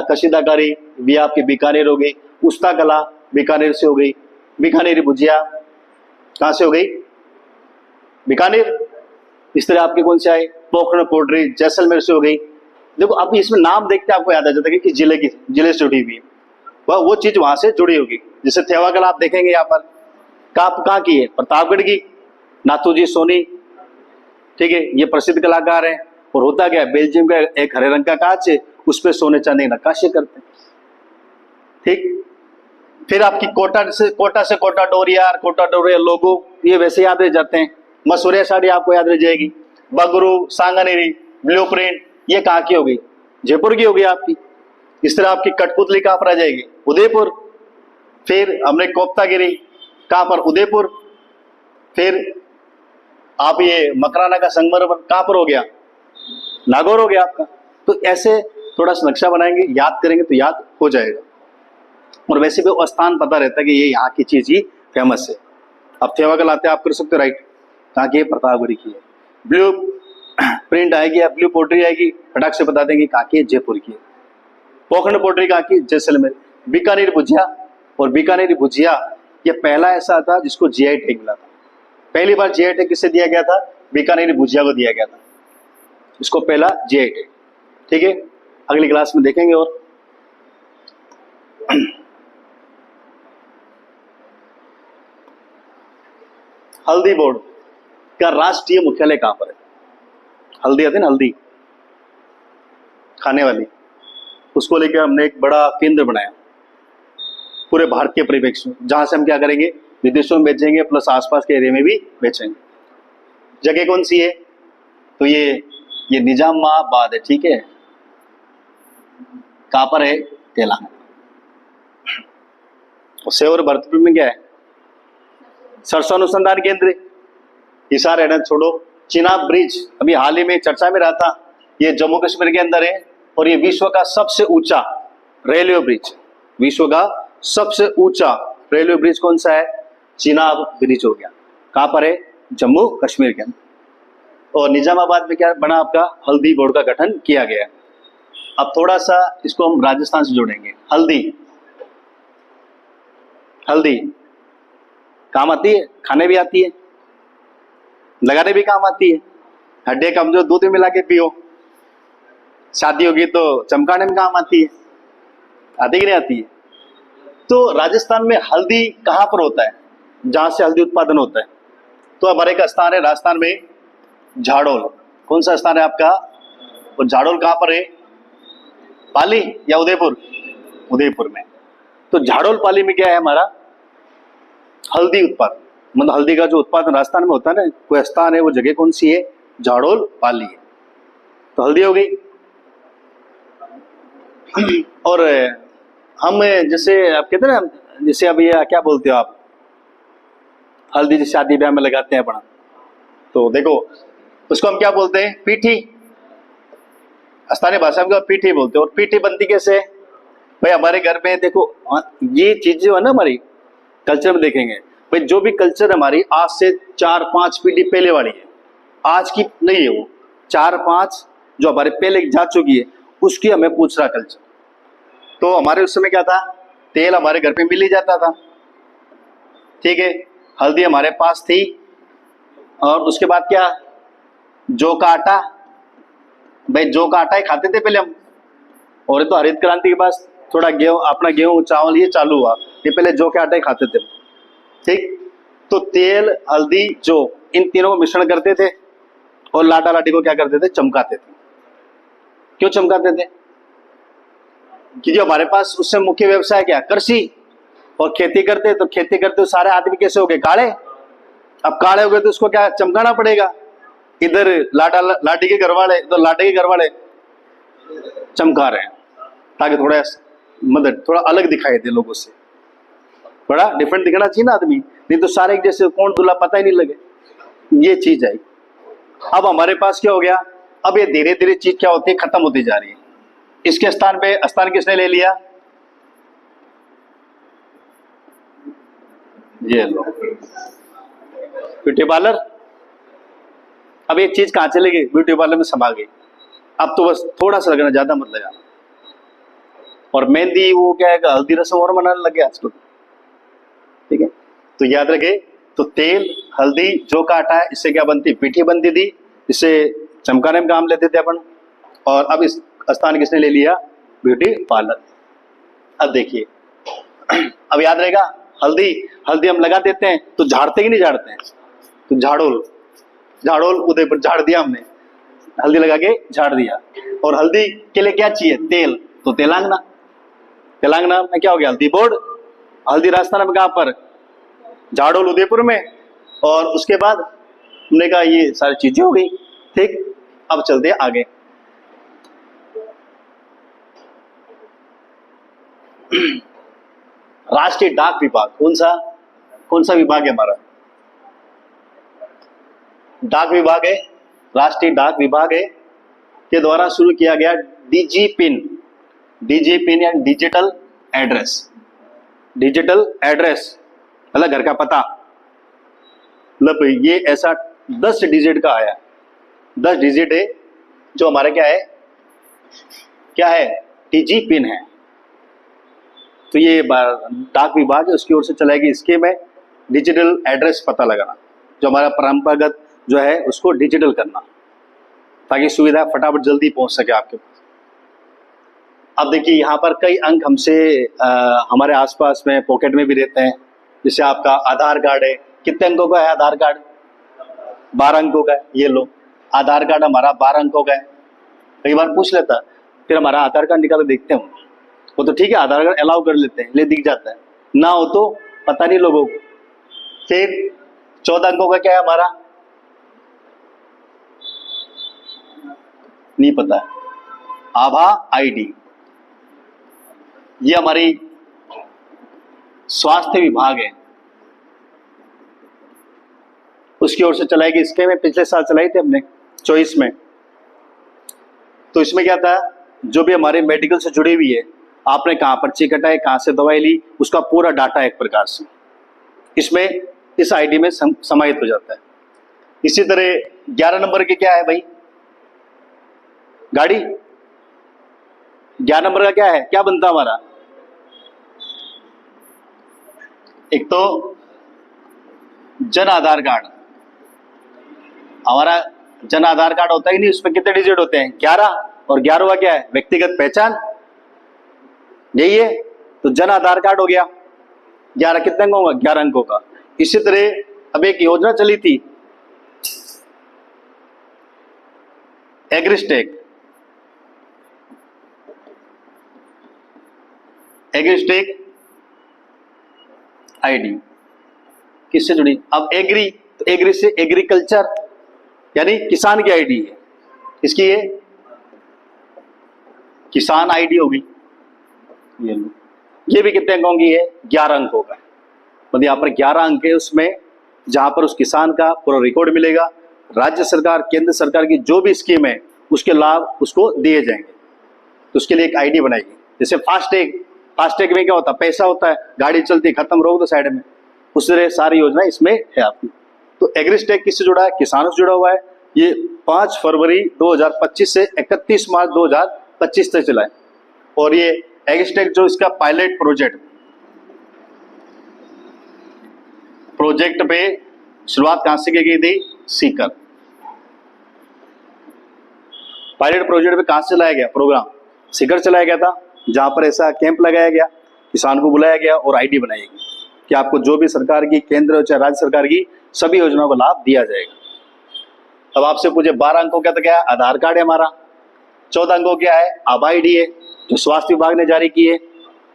कशीदाकारी भी आपकी बीकानेर हो गई, उस्ता कला बीकानेर से हो गई, बीकानेरी भुजिया कहाँ से हो गई? बीकानेर। इस तरह आपके कौन से आए? पोखरण पोल्ट्री जैसलमेर से हो गई। देखो अब इसमें नाम देखते आपको याद आ जाता है कि जिले से जुड़ी हुई है, वह वो चीज वहां से जुड़ी होगी। जैसे थेवा कला आप देखेंगे यहाँ पर कहाँ की है? प्रतापगढ़ की, नाथूजी सोनी, ठीक है, ये प्रसिद्ध कलाकार हैं। और होता क्या है, बेल्जियम का एक हरे रंग का कांच है, उस पर सोने चांदी नक्काशी करते हैं, ठीक। फिर आपकी कोटा से कोटा डोरिया लोगो, ये वैसे याद रह जाते हैं। मसूरिया साड़ी आपको याद रह जाएगी। बगरू, सांगानेरी, ब्लू प्रिंट, ये कहाँ की होगी? जयपुर की होगी आपकी। इस तरह आपकी कठपुतली कहाँ पर आ जाएगी? उदयपुर। फिर हमने कोफ्तागिरी कहाँ पर? उदयपुर। फिर आप ये मकराना का संगमरमर कहाँ पर हो गया? नागौर हो गया आपका। तो ऐसे थोड़ा सा नक्शा बनाएंगे, याद करेंगे तो याद हो जाएगा। और वैसे भी वो स्थान पता रहता है कि ये यहाँ की चीज ही फेमस है। अब थेवा कला आते आप कर सकते हो, राइट, कहाँ की? प्रतापगढ़ की है। ब्लू प्रिंट आएगी या ब्लू पोट्री आएगी, फटाक से बता देंगे कहाँ की है? जयपुर की है। पोखरण पोट्री कहाँ की? जैसलमेर। बीकानेर भुजिया, और बीकानेरी भुजिया ये पहला ऐसा था जिसको जीआई टैग मिला था। पहली बार जीआई टैग किसे दिया गया था? बीकानेरी भुजिया को दिया गया था, इसको पहला जीआई टैग, ठीक है। अगली क्लास में देखेंगे। और हल्दी बोर्ड का राष्ट्रीय मुख्यालय कहां पर है? हल्दी आती है ना, हल्दी खाने वाली, उसको लेकर हमने एक बड़ा केंद्र बनाया पूरे भारत के परिप्रेक्ष्य में, जहां से हम क्या करेंगे? विदेशों में बेचेंगे, प्लस आसपास के एरिया में भी बेचेंगे। जगह कौन सी है? तो ये निजामाबाद है, ठीक है। कहां पर है? तेलंगाना। और भरतपुर में क्या है? सरसों अनुसंधान केंद्र। ये सारे रहना छोड़ो। चिनाब ब्रिज अभी हाल ही में चर्चा में रहा था, ये जम्मू कश्मीर के अंदर है, और ये विश्व का सबसे ऊंचा रेलवे ब्रिज, विश्व का सबसे ऊंचा रेलवे ब्रिज कौन सा है? चिनाब ब्रिज हो गया। कहां पर है? जम्मू कश्मीर के अंदर। और निजामाबाद में क्या बना? आपका हल्दी बोर्ड का गठन किया गया। अब थोड़ा सा इसको हम राजस्थान से जोड़ेंगे। हल्दी काम आती है, खाने भी आती है, लगाने भी काम आती है। हड्डियां कमजोर, दूध में मिला के पियो। शादी होगी तो चमकाने में काम आती है। आती कि नहीं आती है? तो राजस्थान में हल्दी कहां पर होता है, जहां से हल्दी उत्पादन होता है? तो हमारे एक स्थान है राजस्थान में, झाड़ोल। कौन सा स्थान है आपका? और झाड़ोल कहां पर है? पाली या उदयपुर? उदयपुर में। तो झाड़ोल पाली में क्या है हमारा? हल्दी उत्पादन, मतलब हल्दी का जो उत्पादन राजस्थान में होता है ना, कोई स्थान है, वो जगह कौन सी है? झाड़ोल पाली है। तो हल्दी हो गई। और हम जैसे आप कहते हैं ना, जैसे अब ये क्या बोलते हो आप, हल्दी जैसे शादी ब्याह में लगाते हैं अपना, तो देखो उसको हम क्या बोलते हैं? पीठी। स्थानीय भाषा में पीठी बोलते हैं। और पीठी बनती कैसे है भाई? हमारे घर में देखो, ये चीज जो है ना हमारी कल्चर में देखेंगे भाई, जो भी कल्चर हमारी आज से 4-5 पीढ़ी पहले वाली है, आज की नहीं है, वो 4-5 जो हमारे पहले जा चुकी है, उसकी हमें पूछ रहा कल्चर। तो हमारे उस समय क्या था? तेल हमारे घर पे मिल ही जाता था, ठीक है, हल्दी हमारे पास थी, और उसके बाद क्या? जौ का आटा। भाई जौ का आटा ही खाते थे पहले हम। और तो हरित क्रांति के बाद थोड़ा गेहूं, अपना गेहूं चावल ये चालू हुआ। ये पहले जौ के आटे खाते थे, ठीक। तो तेल, हल्दी, जौ, इन तीनों को मिश्रण करते थे और लाटा लाटी को क्या करते थे, चमकाते थे। क्यों चमकाते थे? क्योंकि हमारे पास उससे मुख्य व्यवसाय क्या, कृषि और खेती करते। तो खेती करते सारे आदमी कैसे हो गए, काले। अब काले हो गए तो उसको क्या चमकाना पड़ेगा। इधर लाटी के घर वाले, तो लाटे के घर वाले चमका रहे हैं ताकि थोड़ा मतलब थोड़ा अलग दिखाई दे लोगों से, बड़ा डिफरेंट दिखना चाहिए ना आदमी, नहीं तो सारे एक जैसे कौन दूल्हा पता ही नहीं लगे। ये चीज आई। अब हमारे पास क्या हो गया, अब ये धीरे धीरे चीज क्या होती है, खत्म होती जा रही है। इसके स्थान पे स्थान किसने ले लिया, ये लो ब्यूटी पार्लर। अब ये चीज कहां चली गई, ब्यूटी पार्लर में समा गई। अब तो बस थोड़ा सा लगाना, ज्यादा मत लगाना। और मेहंदी वो क्या है, हल्दी रस्म और मनाने लगे आजकल, ठीक है। तो याद रखे, तो तेल, हल्दी, जौ का आटा है, इससे क्या बनती, पीठी बनती थी, इससे चमकाने में काम लेते थे अपन। और अब इस स्थान किसने ले लिया, ब्यूटी पार्लर। अब देखिए, अब याद रहेगा, हल्दी हम लगा देते हैं तो झाड़ते ही नहीं झाड़ते हैं, तो झाड़ोल उदयपुर झाड़ दिया हमने, हल्दी लगा के झाड़ दिया। और हल्दी के लिए क्या चाहिए, तेल, तो तेलंगाना में क्या हो गया, हल्दी बोर्ड। हल्दी राजस्थान में कहां पर, झाड़ोल उदयपुर में। और उसके बाद हमने कहा ये सारी चीजें हो गई, ठीक। अब चलते हैं आगे। राष्ट्रीय डाक विभाग, कौन सा विभाग है हमारा, डाक विभाग है, राष्ट्रीय डाक विभाग है, के द्वारा शुरू किया गया डीजी पिन यानी डिजिटल एड्रेस मतलब घर का पता। मतलब ये ऐसा 10 डिजिट का आया, 10 डिजिट है जो हमारा क्या है, डीजी पिन है। तो ये डाक विभाग है, उसकी ओर से चलाएगी स्कीम है डिजिटल एड्रेस पता लगाना, जो हमारा परंपरागत जो है उसको डिजिटल करना, ताकि सुविधा फटाफट जल्दी पहुंच सके आपके पास। अब देखिए, यहाँ पर कई अंक हमसे हमारे आसपास में पॉकेट में भी रहते हैं। जैसे आपका आधार कार्ड है, कितने अंकों का है आधार कार्ड, 12 अंकों का है। ये लो, आधार कार्ड हमारा 12 अंकों का है। कई बार पूछ लेता, फिर हमारा आधार कार्ड निकाल देखते हैं, वो तो ठीक है, आधार कार्ड अलाउ कर लेते हैं, ले दिख जाता है, ना हो तो पता नहीं लोगों को। फिर 14 अंकों का क्या है हमारा, नहीं पता है, आभा आईडी। ये हमारी स्वास्थ्य विभाग है, उसकी ओर से चलाएगी स्कीम में, पिछले साल चलाई थी हमने 24 में। तो इसमें क्या था, जो भी हमारे मेडिकल से जुड़ी हुई है, आपने कहां पर्ची कटाई, कहां से दवाई ली, उसका पूरा डाटा एक प्रकार से इसमें इस आईडी में समाहित हो जाता है। इसी तरह 11 नंबर के क्या है भाई, गाड़ी। 11 नंबर का क्या है, क्या बनता हमारा, एक तो जन आधार कार्ड। हमारा जन आधार कार्ड होता ही नहीं, उसमें कितने डिजिट होते हैं, 11। और 11वां क्या है, व्यक्तिगत पहचान, यही है। तो जन आधार कार्ड हो गया 11, कितने अंकों का, 11 अंकों का। इसी तरह अब एक योजना चली थी एग्रीस्टेक आईडी, किससे जुड़ी, अब एग्री, तो एग्री से एग्रीकल्चर यानी किसान की आईडी है, इसकी ये किसान आईडी होगी। ये भी कितने अंकों की है, 11 अंकों का। मतलब यहाँ पर 11 अंक है उसमें, जहां पर उस किसान का पूरा रिकॉर्ड मिलेगा। राज्य सरकार, केंद्र सरकार की जो भी स्कीम है उसके लाभ उसको दिए जाएंगे। तो उसके लिए एक आईडी बनाएगी। जैसे फास्टैग में क्या होता है, पैसा होता है, गाड़ी चलती खत्म, रोक दो साइड में, उस तरह सारी योजना इसमें है आपकी। तो एग्रीस्टेक किससे जुड़ा है, किसानों से जुड़ा हुआ है। ये 5 फरवरी 2025 से 31 मार्च 2025 तक चला है। और ये एग्रीस्टेक जो इसका पायलट प्रोजेक्ट पे शुरुआत कहां से की गई थी, सीकर। पायलट प्रोजेक्ट पे कहां से लाया गया प्रोग्राम, सीकर चलाया गया था। जहाँ पर ऐसा कैंप लगाया गया, किसान को बुलाया गया और आईडी बनाई गई कि आपको जो भी सरकार की, केंद्र चाहे राज्य सरकार की सभी योजनाओं का लाभ दिया जाएगा। अब आपसे पूछे 12 अंकों का तो क्या है, आधार कार्ड है हमारा। 14 अंकों क्या है, आभा आईडी है जो स्वास्थ्य विभाग ने जारी की है।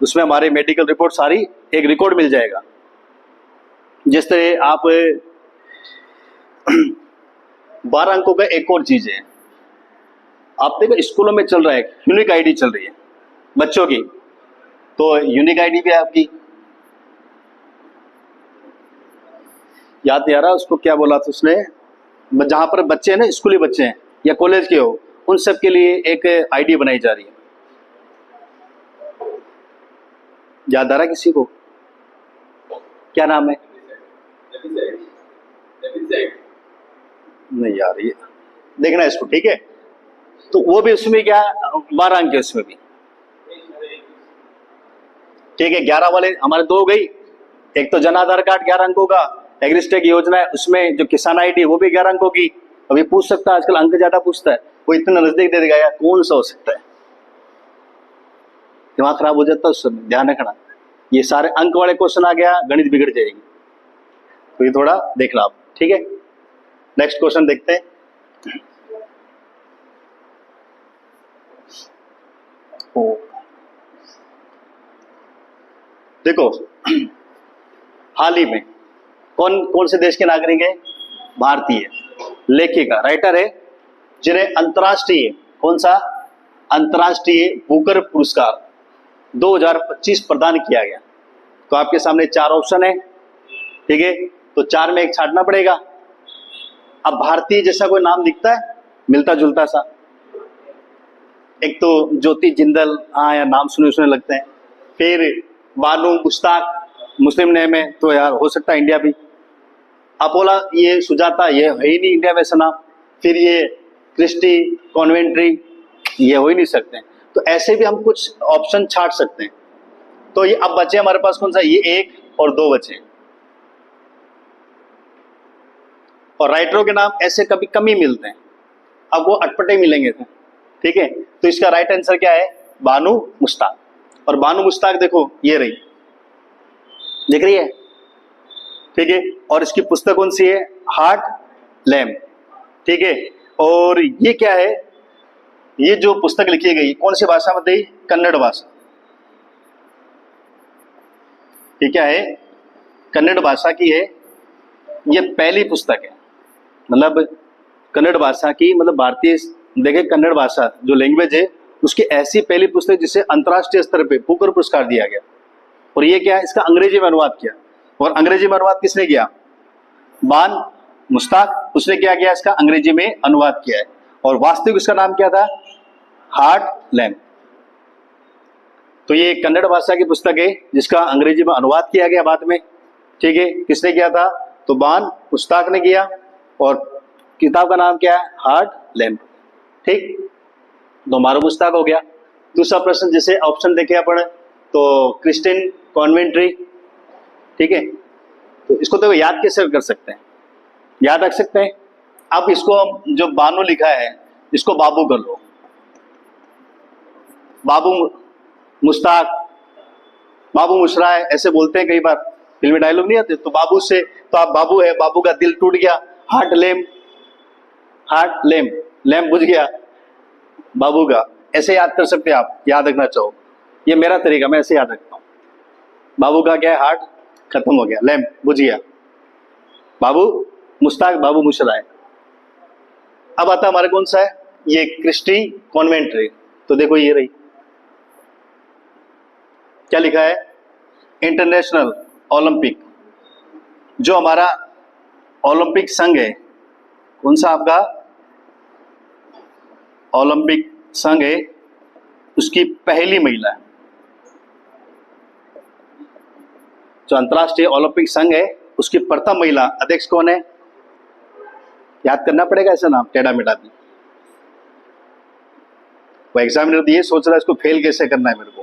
उसमें हमारी मेडिकल रिपोर्ट सारी एक रिकॉर्ड मिल जाएगा। जिस तरह आप 12 अंकों का एक और चीज है, आप देखो स्कूलों में चल रहा है, यूनिक आईडी चल रही है बच्चों की, तो यूनिक आईडी भी है आपकी। याद नहीं आ रहा उसको क्या बोला था उसने, जहां पर बच्चे हैं ना, स्कूली बच्चे हैं या कॉलेज के हो, उन सब के लिए एक आईडी बनाई जा रही है। याद आ रहा किसी को, क्या नाम है? नहीं यार, ये देखना है इसको, ठीक है। तो वो भी उसमें क्या, 12 अंक है उसमें भी, ठीक है। 11 वाले हमारे 2 हो गई। एक तो जन आधार कार्ड 11 अंकों का, एग्रीस्टेक योजना है उसमें जो किसान आईडी वो भी 11 अंकों की। अभी पूछ सकता है, आजकल अंक ज्यादा पूछता है, वो इतना नजदीक दे देगा यार, कौन सा हो सकता है, दिमाग खराब हो जाता है उस समय। ध्यान रखना, ये सारे अंक वाले क्वेश्चन आ गया, गणित बिगड़ जाएगी, तो ये थोड़ा देखना आप, ठीक है। नेक्स्ट क्वेश्चन देखते हैं। देखो हाल ही में कौन कौन से देश के नागरिक है, भारतीय लेखिका राइटर है जिन्हें अंतर्राष्ट्रीय, कौन सा, अंतर्राष्ट्रीय बुकर पुरस्कार 2025 प्रदान किया गया। तो आपके सामने 4 ऑप्शन है, ठीक है, तो 4 में एक छांटना पड़ेगा। अब भारतीय जैसा कोई नाम दिखता है, मिलता जुलता सा, एक तो ज्योति जिंदल, हाँ यार नाम सुने सुने लगते हैं। फिर बानू मुश्ताक, मुस्लिम नेम है तो यार हो सकता है इंडिया भी। अपोला, ये सुजाता, ये है ही नहीं इंडिया में ऐसा नाम। फिर ये क्रिस्टी कॉन्वेंट्री, ये हो ही नहीं सकते। तो ऐसे भी हम कुछ ऑप्शन छाट सकते हैं। तो ये अब बचे हमारे पास कौन सा, ये 1 और 2 बचे। और राइटरों के नाम ऐसे कभी कम ही मिलते हैं, अब वो अटपटे मिलेंगे, ठीक है। तो इसका राइट आंसर क्या है, बानू मुश्ताक। और बानू मुश्ताक देखो ये रही, दिख रही है, ठीक है। और इसकी पुस्तक कौन सी है, हार्ट लैम्प, ठीक है। और ये क्या है, ये जो पुस्तक लिखी गई कौन सी भाषा में थी, कन्नड़ भाषा। ये क्या है, कन्नड़ भाषा की है। ये पहली पुस्तक है, मतलब कन्नड़ भाषा की, मतलब भारतीय, देखे कन्नड़ भाषा जो लैंग्वेज है उसकी ऐसी पहली पुस्तक जिसे अंतर्राष्ट्रीय स्तर पे बुकर पुरस्कार दिया गया। और ये क्या है, इसका अंग्रेजी में अनुवाद किया। और अंग्रेजी में अनुवाद किसने किया, बान मुश्ताक, उसने क्या किया, इसका अंग्रेजी में अनुवाद किया है। और वास्तविक इसका नाम क्या था, हार्ट लैम्प। तो ये कन्नड़ भाषा की पुस्तक है जिसका अंग्रेजी में अनुवाद किया गया बाद में, ठीक है। किसने किया था, तो बान मुश्ताक ने किया। और किताब का नाम क्या है, हार्ट लैम्प, ठीक। तो हमारा मुश्ताक हो गया। दूसरा प्रश्न, जैसे ऑप्शन देखे अपन, तो क्रिस्टिन कॉन्वेंट्री, ठीक है। तो इसको तो याद कैसे कर सकते हैं, याद रख सकते हैं। अब इसको जो बानू लिखा है इसको बाबू कर लो, बाबू मुश्ताक, बाबू मुशरा है, ऐसे बोलते हैं कई बार, फिल्मी डायलॉग नहीं आते। तो बाबू से, तो आप बाबू है, बाबू का दिल टूट गया, heart lamp, heart lamp, lamp बुझ गया बाबू का। ऐसे याद कर सकते हैं आप, याद रखना चाहो, ये मेरा तरीका, मैं ऐसे याद रखता हूँ। बाबू का क्या है, हार्ट खत्म हो गया, लैम्प बुझ गया, बाबू मुश्ताक, बाबू मुशरा है। अब आता हमारे कौन सा है, ये क्रिस्टी कॉन्वेंट्री। तो देखो ये रही, क्या लिखा है, इंटरनेशनल ओलंपिक, जो हमारा ओलंपिक संघ है, कौन सा आपका ओलंपिक संघ है, उसकी पहली महिला है। जो अंतर्राष्ट्रीय ओलंपिक संघ है उसकी प्रथम महिला अध्यक्ष कौन है, याद करना पड़ेगा ऐसा नाम, टेढ़ा मेढ़ा भी। वो एग्जामिनर तो ये सोच रहा है इसको फेल कैसे करना है मेरे को,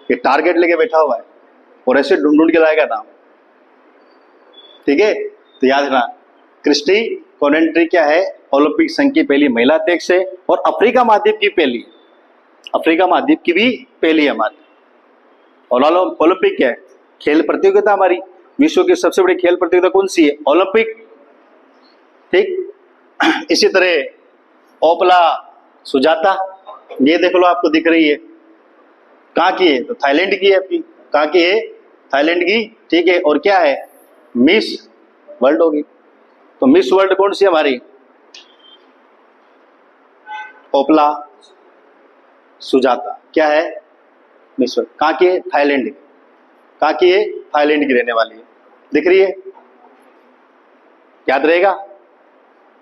ये टारगेट लेके बैठा हुआ है और ऐसे ढूंढ ढूंढ के लाएगा नाम, ठीक है। तो याद रखना, क्रिस्टी कॉन्वेंट्री क्या है, ओलंपिक संघ की पहली महिला अध्यक्ष है और अफ्रीका महाद्वीप की पहली, अफ्रीका महाद्वीप की भी पहली है हमारी। और ओलंपिक क्या है? खेल प्रतियोगिता हमारी। विश्व की सबसे बड़ी खेल प्रतियोगिता कौन सी है? ओलंपिक। ठीक। इसी तरह ओपला सुजाता, ये देख लो आपको दिख रही है, कहाँ की है? तो थाईलैंड की है आपकी। कहाँ की है? थाईलैंड की। ठीक है। और क्या है? मिस वर्ल्ड होगी। तो मिस वर्ल्ड कौन सी है हमारी? ओपला सुजाता। क्या है? Miss world. कहाँ की है? थाईलैंड की। कहाँ की है? थाईलैंड की रहने वाली है। दिख रही है? याद रहेगा?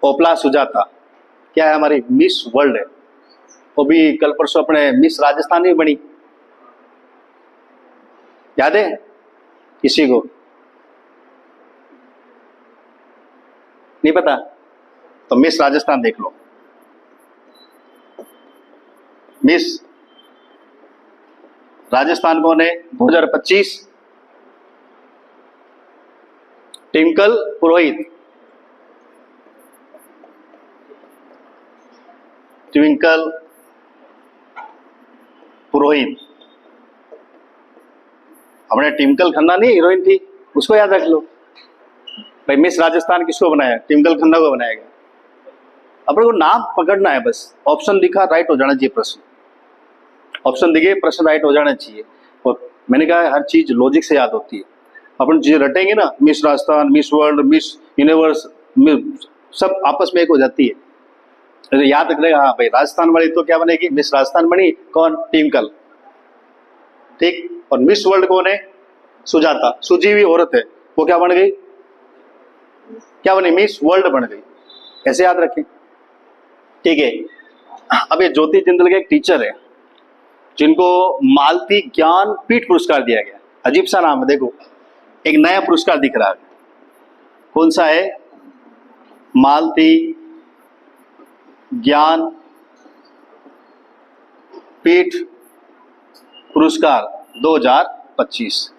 ओपला सुजाता क्या है? हमारी मिस वर्ल्ड है। वो भी कल परसों अपने मिस राजस्थान में बनी, याद है किसी को? नहीं पता? तो मिस राजस्थान देख लो। मिस राजस्थान कौन है 2025? ट्विंकल पुरोहित। ट्विंकल पुरोहित। हमने ट्विंकल खन्ना नहीं हीरोइन थी, उसको याद रख लो भाई। मिस राजस्थान किसको बनाया? ट्विंकल खन्ना को बनाया गया। अपने को नाम पकड़ना है बस। ऑप्शन दिखा राइट हो जाना चाहिए प्रश्न। ऑप्शन दिखे प्रश्न राइट हो जाना चाहिए। और मैंने कहा हर चीज लॉजिक से याद होती है। अपन चीजें रटेंगे ना, miss Rajasthan, miss World, miss universe, सब आपस में एक हो जाती है। तो याद रखने हाँ भाई, राजस्थान वाली तो क्या बनेगी? मिस राजस्थान बनी कौन? ट्विंकल। ठीक। और मिस वर्ल्ड कौन है? सुजाता। सुजी हुई औरत है, वो क्या बन गई? क्या बनी? मिस वर्ल्ड बन गई। ऐसे याद रखें। ठीक है। अब ये ज्योति जिंदल के एक टीचर है जिनको मालती ज्ञानपीठ पुरस्कार दिया गया। अजीब सा नाम है, देखो एक नया पुरस्कार दिख रहा है। कौन सा है? मालती ज्ञान पीठ पुरस्कार 2025।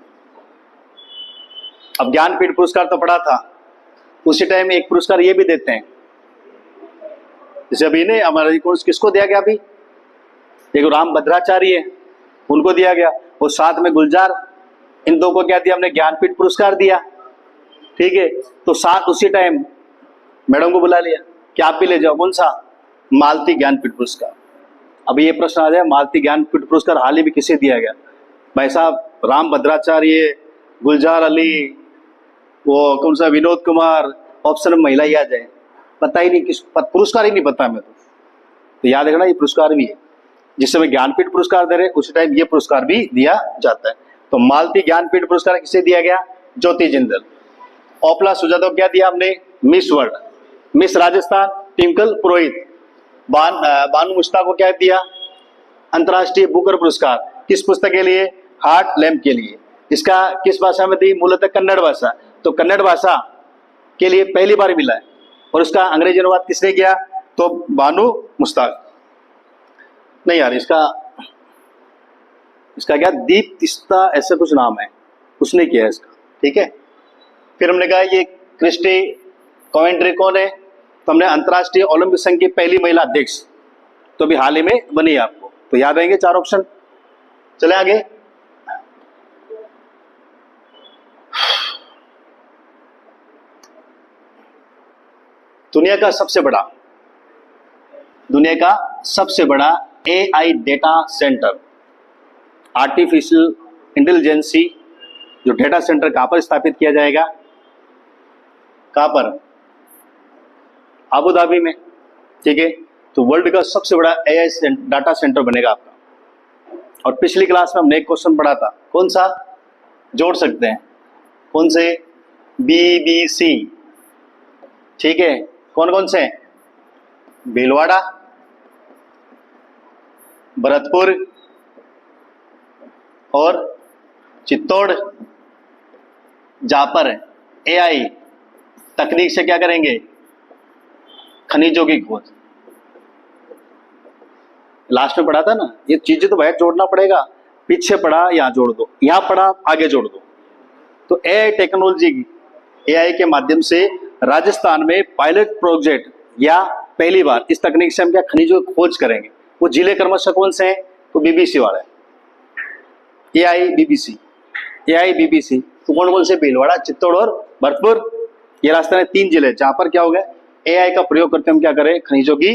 अब ज्ञानपीठ पुरस्कार तो पढ़ा था, उसी टाइम में एक पुरस्कार ये भी देते हैं। जैसे अभी ने हमारे किसको दिया गया? अभी देखो राम भद्राचार्य है, उनको दिया गया। और साथ में गुलजार, इन दो को क्या दिया हमने? ज्ञानपीठ पुरस्कार दिया। ठीक है। तो साथ उसी टाइम मैडम को बुला लिया कि आप भी ले जाओ। कौन सा? मालती ज्ञानपीठ पुरस्कार। अब ये प्रश्न आ जाए, मालती ज्ञानपीठ पुरस्कार हाल ही में किसे दिया गया? भाई साहब राम भद्राचार्य, गुलजार अली, वो कौन सा विनोद कुमार, ऑप्शन में महिला ही आ जाए। पता ही नहीं, किस पुरस्कार ही नहीं पता हमें तो याद रखना ये पुरस्कार भी है। जिस समय ज्ञानपीठ पुरस्कार दे रहे उसी टाइम ये पुरस्कार भी दिया जाता है। तो मालती ज्ञानपीठ पुरस्कार किसे दिया गया? ज्योति जिंदल। ओपला सुजाता को क्या दिया हमने? Miss World. Miss Rajasthan Twinkle Purohit. Banu Mushtaq को क्या दिया? अंतर्राष्ट्रीय बुकर पुरस्कार। किस पुस्तक के लिए? हार्ट लैम्प के लिए। इसका किस भाषा में थी? मूलतः कन्नड़ भाषा। तो कन्नड़ भाषा के लिए पहली बार मिला है। और इसका अंग्रेजी अनुवाद किसने किया? तो बानू मुश्ताक। नहीं यार, इसका क्या? दीप तिस्ता ऐसा कुछ नाम है, उसने किया है इसका। ठीक है। फिर हमने कहा ये क्रिस्टी कॉवेंट्री कौन है? तो हमने अंतर्राष्ट्रीय ओलंपिक संघ की पहली महिला अध्यक्ष, तो अभी हाल ही में बनी है आपको। तो याद रहेंगे 4 ऑप्शन। चले आगे। दुनिया का सबसे बड़ा AI data centre, artificial intelligence जो डेटा सेंटर कहां पर स्थापित किया जाएगा? कहां पर? अबू धाबी में। ठीक है। तो वर्ल्ड का सबसे बड़ा AI डाटा सेंटर बनेगा आपका। और पिछली क्लास में हमने एक क्वेश्चन पढ़ा था, कौन सा? जोड़ सकते हैं। कौन से? BBC। ठीक है। कौन कौन से? भीलवाड़ा, भरतपुर और चित्तौड़, जहां पर AI तकनीक से क्या करेंगे? खनिजों की खोज। लास्ट में पढ़ा था ना, ये चीजें तो बाहर जोड़ना पड़ेगा। पीछे पढ़ा यहां जोड़ दो, यहां पढ़ा आगे जोड़ दो। तो AI टेक्नोलॉजी, AI के माध्यम से राजस्थान में पायलट प्रोजेक्ट या पहली बार इस तकनीक से हम क्या खनिजों की खोज करेंगे। वो जिले क्रमशः कौन से हैं? तो बीबीसी वाला है, AIBBC, AIBBC। तो कौन कौन से? भीलवाड़ा, चित्तौड़ और भरतपुर। ये राजस्थान में 3 जिले जहां पर क्या हो गया, AI का प्रयोग करते हम क्या करें, खनिजों की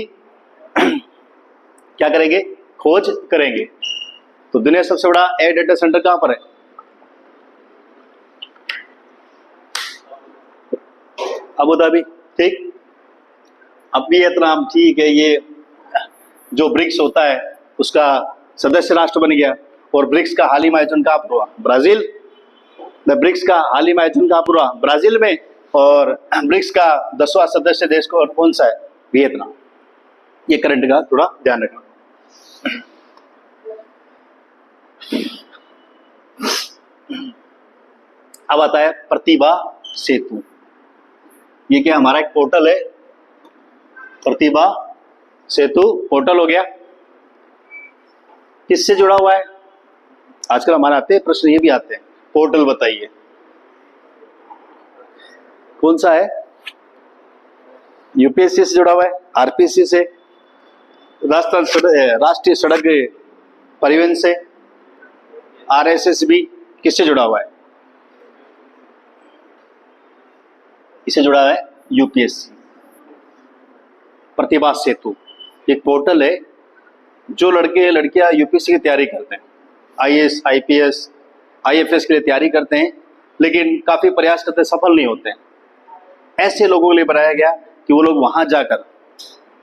क्या करेंगे, खोज करेंगे। तो दुनिया का सबसे बड़ा AI डेटा सेंटर कहां पर है? Abu Dhabi. ठीक, अब भी इतना ठीक है, ये जो ब्रिक्स होता है उसका सदस्य राष्ट्र बन गया, और ब्रिक्स का हाल ही में आयोजन कहां पर हुआ? ब्राजील। ब्रिक्स का हाल ही में आयोजन कहां पर हुआ? ब्राजील में। और ब्रिक्स का 10वां सदस्य देश कौन सा है? वियतनाम। ये करंट का थोड़ा ध्यान रखना। अब आता है प्रतिभा सेतु। ये क्या हमारा एक पोर्टल है, प्रतिभा सेतु पोर्टल हो गया। किससे जुड़ा हुआ है? आजकल हमारे आते हैं प्रश्न, ये भी आते हैं, पोर्टल बताइए कौन सा है? यूपीएससी से जुड़ा हुआ है, आरपीसी से, राष्ट्रीय सड़क परिवहन से, RSSB। किससे जुड़ा हुआ है? इससे जुड़ा है यूपीएससी। प्रतिभा सेतु एक पोर्टल है, जो लड़के लड़कियां यूपीएससी की तैयारी करते हैं, IAS, IPS, IFS के लिए तैयारी करते हैं, लेकिन काफी प्रयास करते सफल नहीं होते हैं, ऐसे लोगों के लिए बनाया गया कि वो लोग वहां जाकर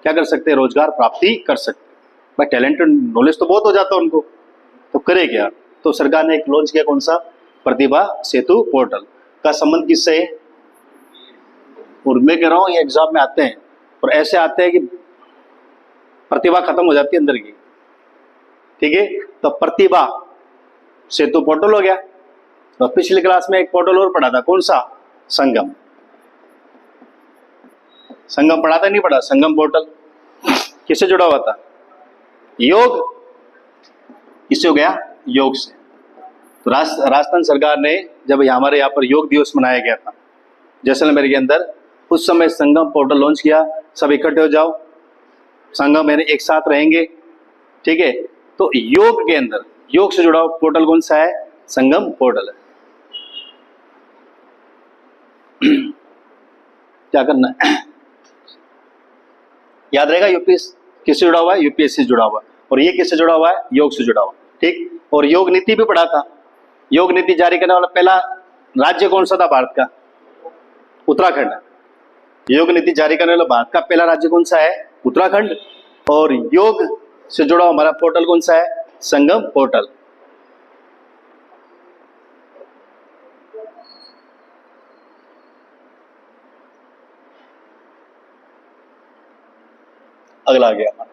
क्या कर सकते हैं, रोजगार प्राप्ति कर सकते हैं। भाई टैलेंटेड, नॉलेज तो बहुत हो जाता है उनको, तो करे क्या? तो सरकार ने एक लॉन्च किया, कौन सा? प्रतिभा सेतु पोर्टल। का संबंध किससे है? और मैं कह रहा हूं ये एग्जाम में आते हैं, और ऐसे आते हैं कि प्रतिभा खत्म हो जाती है अंदर की। ठीक है, तो प्रतिभा सेतु पोर्टल हो गया। तो पिछली क्लास में एक पोर्टल और पढ़ा था, कौन सा? संगम। संगम पढ़ा था, नहीं पढ़ा? संगम पोर्टल किससे जुड़ा हुआ था? योग। किससे हो गया? योग से। तो राजस्थान सरकार ने जब हमारे यहाँ पर योग दिवस मनाया गया था जैसलमेर के अंदर, उस समय संगम पोर्टल लॉन्च किया। सब इकट्ठे हो जाओ, संगम यानी एक साथ रहेंगे। ठीक है, तो योग के अंदर, योग से जुड़ा हुआ पोर्टल कौन सा है? संगम पोर्टल है। क्या करना है? याद रहेगा, यूपीएससी किससे जुड़ा हुआ है? यूपीएससी से जुड़ा हुआ है। और ये किससे जुड़ा हुआ है? योग से जुड़ा हुआ। ठीक, और योग नीति भी पढ़ा था। योग नीति जारी करने वाला पहला राज्य कौन सा था भारत का? उत्तराखंड। योग नीति जारी करने वाला भारत का पहला राज्य कौन सा है? उत्तराखंड। और योग से जुड़ा हमारा पोर्टल कौन सा है? संगम पोर्टल। अगला आ गया,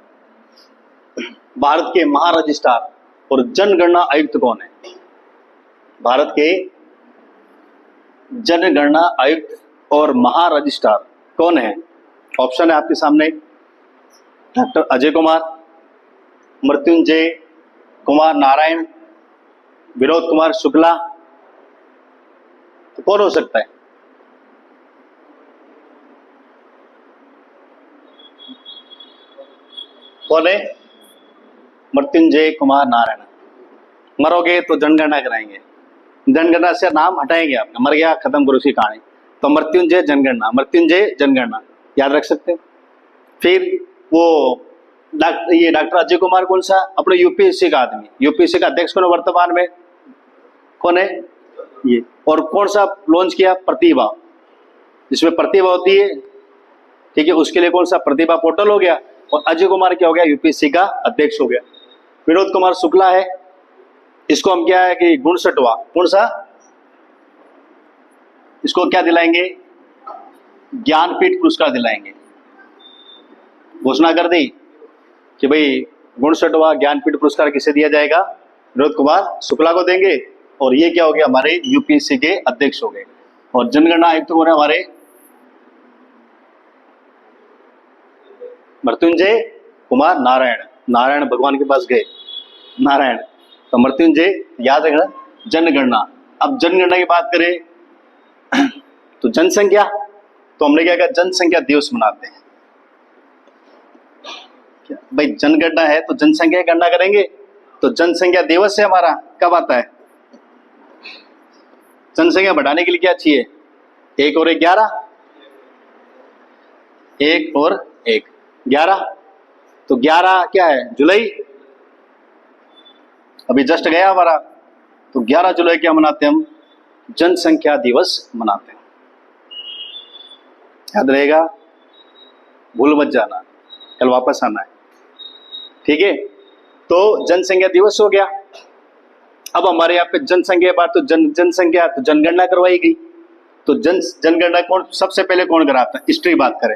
भारत के महारजिस्ट्रार और जनगणना आयुक्त कौन है? भारत के जनगणना आयुक्त और महारजिस्ट्रार कौन है? ऑप्शन है आपके सामने, डॉक्टर अजय कुमार, मृत्युंजय कुमार नारायण, विनोद कुमार शुक्ला। तो कौन हो सकता है? कौन है? मृत्युंजय कुमार नारायण। मरोगे तो जनगणना कराएंगे, जनगणना से नाम हटाएंगे आपका, मर गया खत्म करो उसकी कहानी। तो मृत्युंजय जनगणना, मृत्युंजय जनगणना याद रख सकते हैं। फिर वो ये डॉक्टर अजय कुमार कौन सा? अपने यूपीएससी का आदमी, यूपीएससी का अध्यक्ष कौन है वर्तमान में? कौन है ये? और कौन सा लॉन्च किया? प्रतिभा, जिसमें प्रतिभा होती है। ठीक है, उसके लिए कौन सा? प्रतिभा पोर्टल हो गया। और अजय कुमार क्या हो गया? यूपीएससी का अध्यक्ष हो गया। विनोद कुमार शुक्ला है, इसको हम क्या है कि गुणसटवा, कौन सा? इसको क्या दिलाएंगे? ज्ञानपीठ पुरस्कार दिलाएंगे। घोषणा कर दी कि भाई गुणसटवा ज्ञानपीठ पुरस्कार किसे दिया जाएगा? विनोद कुमार शुक्ला को देंगे। और ये क्या हो गया? हमारे यूपीएससी के अध्यक्ष हो गए। और जनगणना आयुक्त कौन है हमारे? मृत्युंजय कुमार नारायण। नारायण भगवान के पास गए, नारायण। तो मृत्युंजय याद रखना, जनगणना। अब जनगणना की बात करें तो जनसंख्या, तो हमने क्या कहा? जनसंख्या दिवस मनाते हैं। भाई जनगणना है तो जनसंख्या की गणना करेंगे, तो जनसंख्या दिवस है हमारा, कब आता है? जनसंख्या बढ़ाने के लिए क्या चाहिए? 1 और 1 11, 1 और 1 11, तो 11 क्या है? जुलाई, अभी जस्ट गया हमारा। तो 11 जुलाई क्या मनाते हैं हम? जनसंख्या दिवस मनाते हैं। याद रहेगा, भूल मत जाना, कल वापस आना है, ठीक है? तो जनसंख्या दिवस हो गया। अब हमारे यहाँ पे जनसंख्या बात, तो जनसंख्या तो जनगणना करवाई गई। तो जनगणना कौन सबसे पहले कौन कराता है? हिस्ट्री बात करें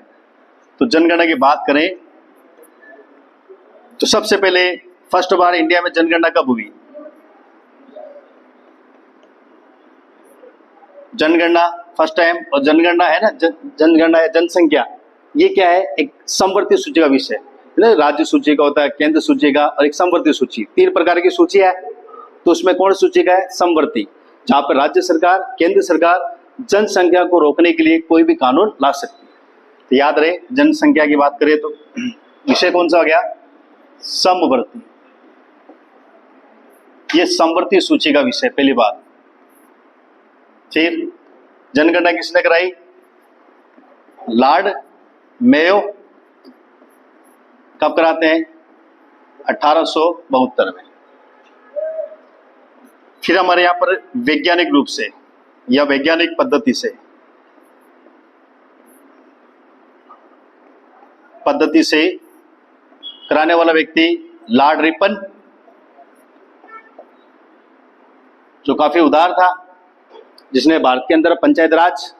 तो जनगणना की बात करें तो सबसे पहले फर्स्ट बार इंडिया में जनगणना कब हुई? जनगणना फर्स्ट टाइम। और जनगणना है ना, जनगणना है जनसंख्या, ये क्या है? एक समवर्ती सूची का विषय है। राज्य सूची का होता है, केंद्र सूची का, और एक समवर्ती सूची। 3 प्रकार की सूची है। तो उसमें कौन सूची का है? समवर्ती, जहां पर राज्य सरकार, केंद्र सरकार जनसंख्या को रोकने के लिए कोई भी कानून ला सकती है। तो याद रहे, जनसंख्या की बात करें तो विषय कौन सा हो गया? समवर्ती। ये समवर्ती सूची का विषय, पहली बात। फिर जनगणना किसने कराई? Lord Mayo. कब कराते हैं? 1872 में। फिर हमारे यहां पर वैज्ञानिक रूप से या वैज्ञानिक पद्धति से कराने वाला व्यक्ति लॉर्ड रिपन, जो काफी उदार था, जिसने भारत के अंदर पंचायत राज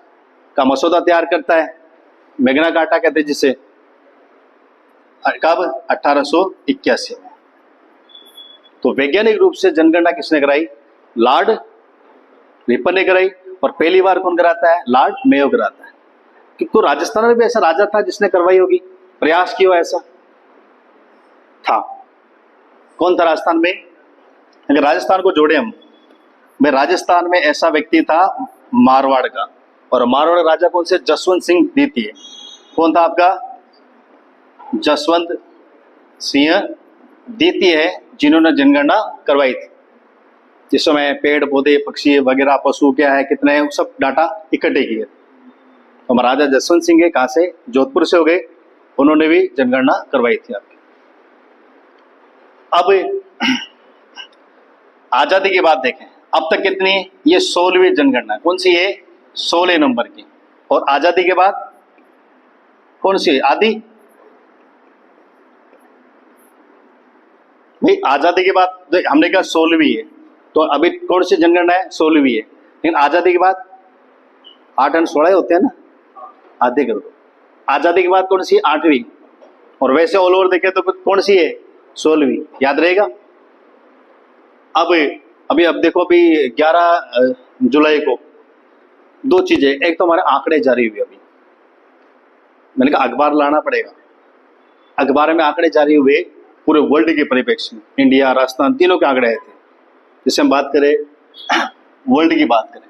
का मसौदा तैयार करता है, मैग्ना कार्टा कहते हैं जिसे। कब? 1881 में। तो वैज्ञानिक रूप से जनगणना किसने कराई? लॉर्ड रिपन ने कराई। और पहली बार कौन कराता है? लॉर्ड मेयो कराता है। क्योंकि राजस्थान में भी ऐसा राजा था जिसने करवाई होगी, प्रयास किया ऐसा था। कौन था राजस्थान में? अगर राजस्थान को जोड़े हम, मैं राजस्थान में ऐसा व्यक्ति था मारवाड़ का, और मारवाड़ राजा कौन से? जसवंत सिंह द्वितीय। कौन था आपका? जसवंत सिंह द्वितीय है, जिन्होंने जनगणना करवाई थी, जिस समय पेड़ पौधे पक्षी वगैरह पशु क्या है कितने हैं, सब डाटा इकट्ठे किए। तो महाराजा जसवंत सिंह है, कहां से? जोधपुर से हो गए, उन्होंने भी जनगणना करवाई थी आपकी। अब आजादी की बात देखें, अब तक कितनी? ये 16वीं जनगणना। कौन सी है? 16 नंबर की। और आजादी के बाद कौन सी है? आदि भाई, आजादी के बाद हमने कहा 16वीं है, तो अभी कौन सी जनगणना है? 16वीं है। लेकिन आजादी के बाद 8 और 16 होते हैं ना, आधे कर दो। आजादी के बाद कौन सी? 8वीं। और वैसे ऑल ओवर देखें तो कौन सी है? 16वीं। याद रहेगा। अब देखो, अभी 11 जुलाई को 2 चीजें, एक तो हमारे आंकड़े जारी हुए। अभी मैंने कहा अखबार लाना पड़ेगा, अखबार में आंकड़े जारी हुए पूरे वर्ल्ड के परिप्रेक्ष्य में, इंडिया राजस्थान तीनों के आंकड़े आए थे। जैसे हम बात करें वर्ल्ड की बात करें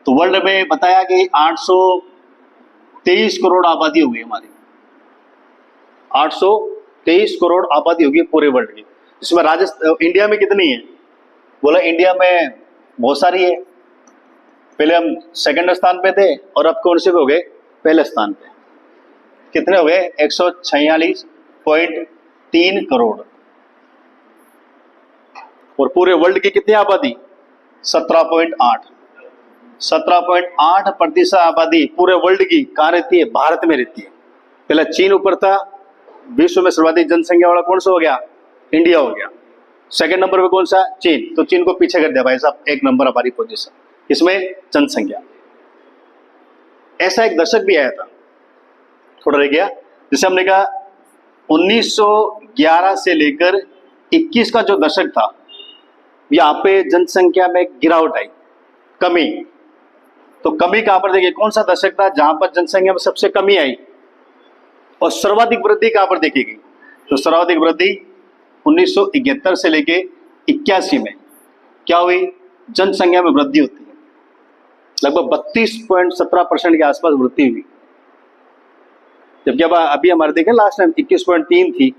तो वर्ल्ड में बताया कि 823 करोड़ आबादी होगी हमारी। 823 करोड़ आबादी होगी पूरे वर्ल्ड की। इसमें राजस्थान, इंडिया में कितनी है? बोला इंडिया में बहुत सारी है। पहले हम सेकंड स्थान पे थे और अब कौन से पे हो गए? पहले स्थान पे। कितने हो गए? 146.3 करोड़। और पूरे वर्ल्ड की कितनी आबादी? 17.8। 17.8% आबादी पूरे वर्ल्ड की कहाँ रहती है? भारत में रहती है। पहला चीन ऊपर था, विश्व में सर्वाधिक जनसंख्या वाला कौन सा हो गया? इंडिया हो गया। सेकंड नंबर पे कौन सा? चीन। तो चीन को पीछे कर दिया भाई साहब, 1 नंबर हमारी पोजीशन इसमें जनसंख्या। ऐसा एक दशक भी आया था, थोड़ा रह गया, जैसे हमने कहा 1911 से लेकर 21 का जो दशक था, यहाँ पे जनसंख्या में गिरावट आई, कमी। तो कमी कहां पर देखिए, कौन सा दशक था जहां पर जनसंख्या में सबसे कमी आई? और सर्वाधिक वृद्धि कहां पर देखी गई? तो सर्वाधिक वृद्धि 1971 से लेके 81 में क्या हुई? जनसंख्या में वृद्धि होती है, लगभग 32.17% के आसपास वृद्धि हुई। जबकि अब अभी हमारे देखें लास्ट टाइम 21.3 थी।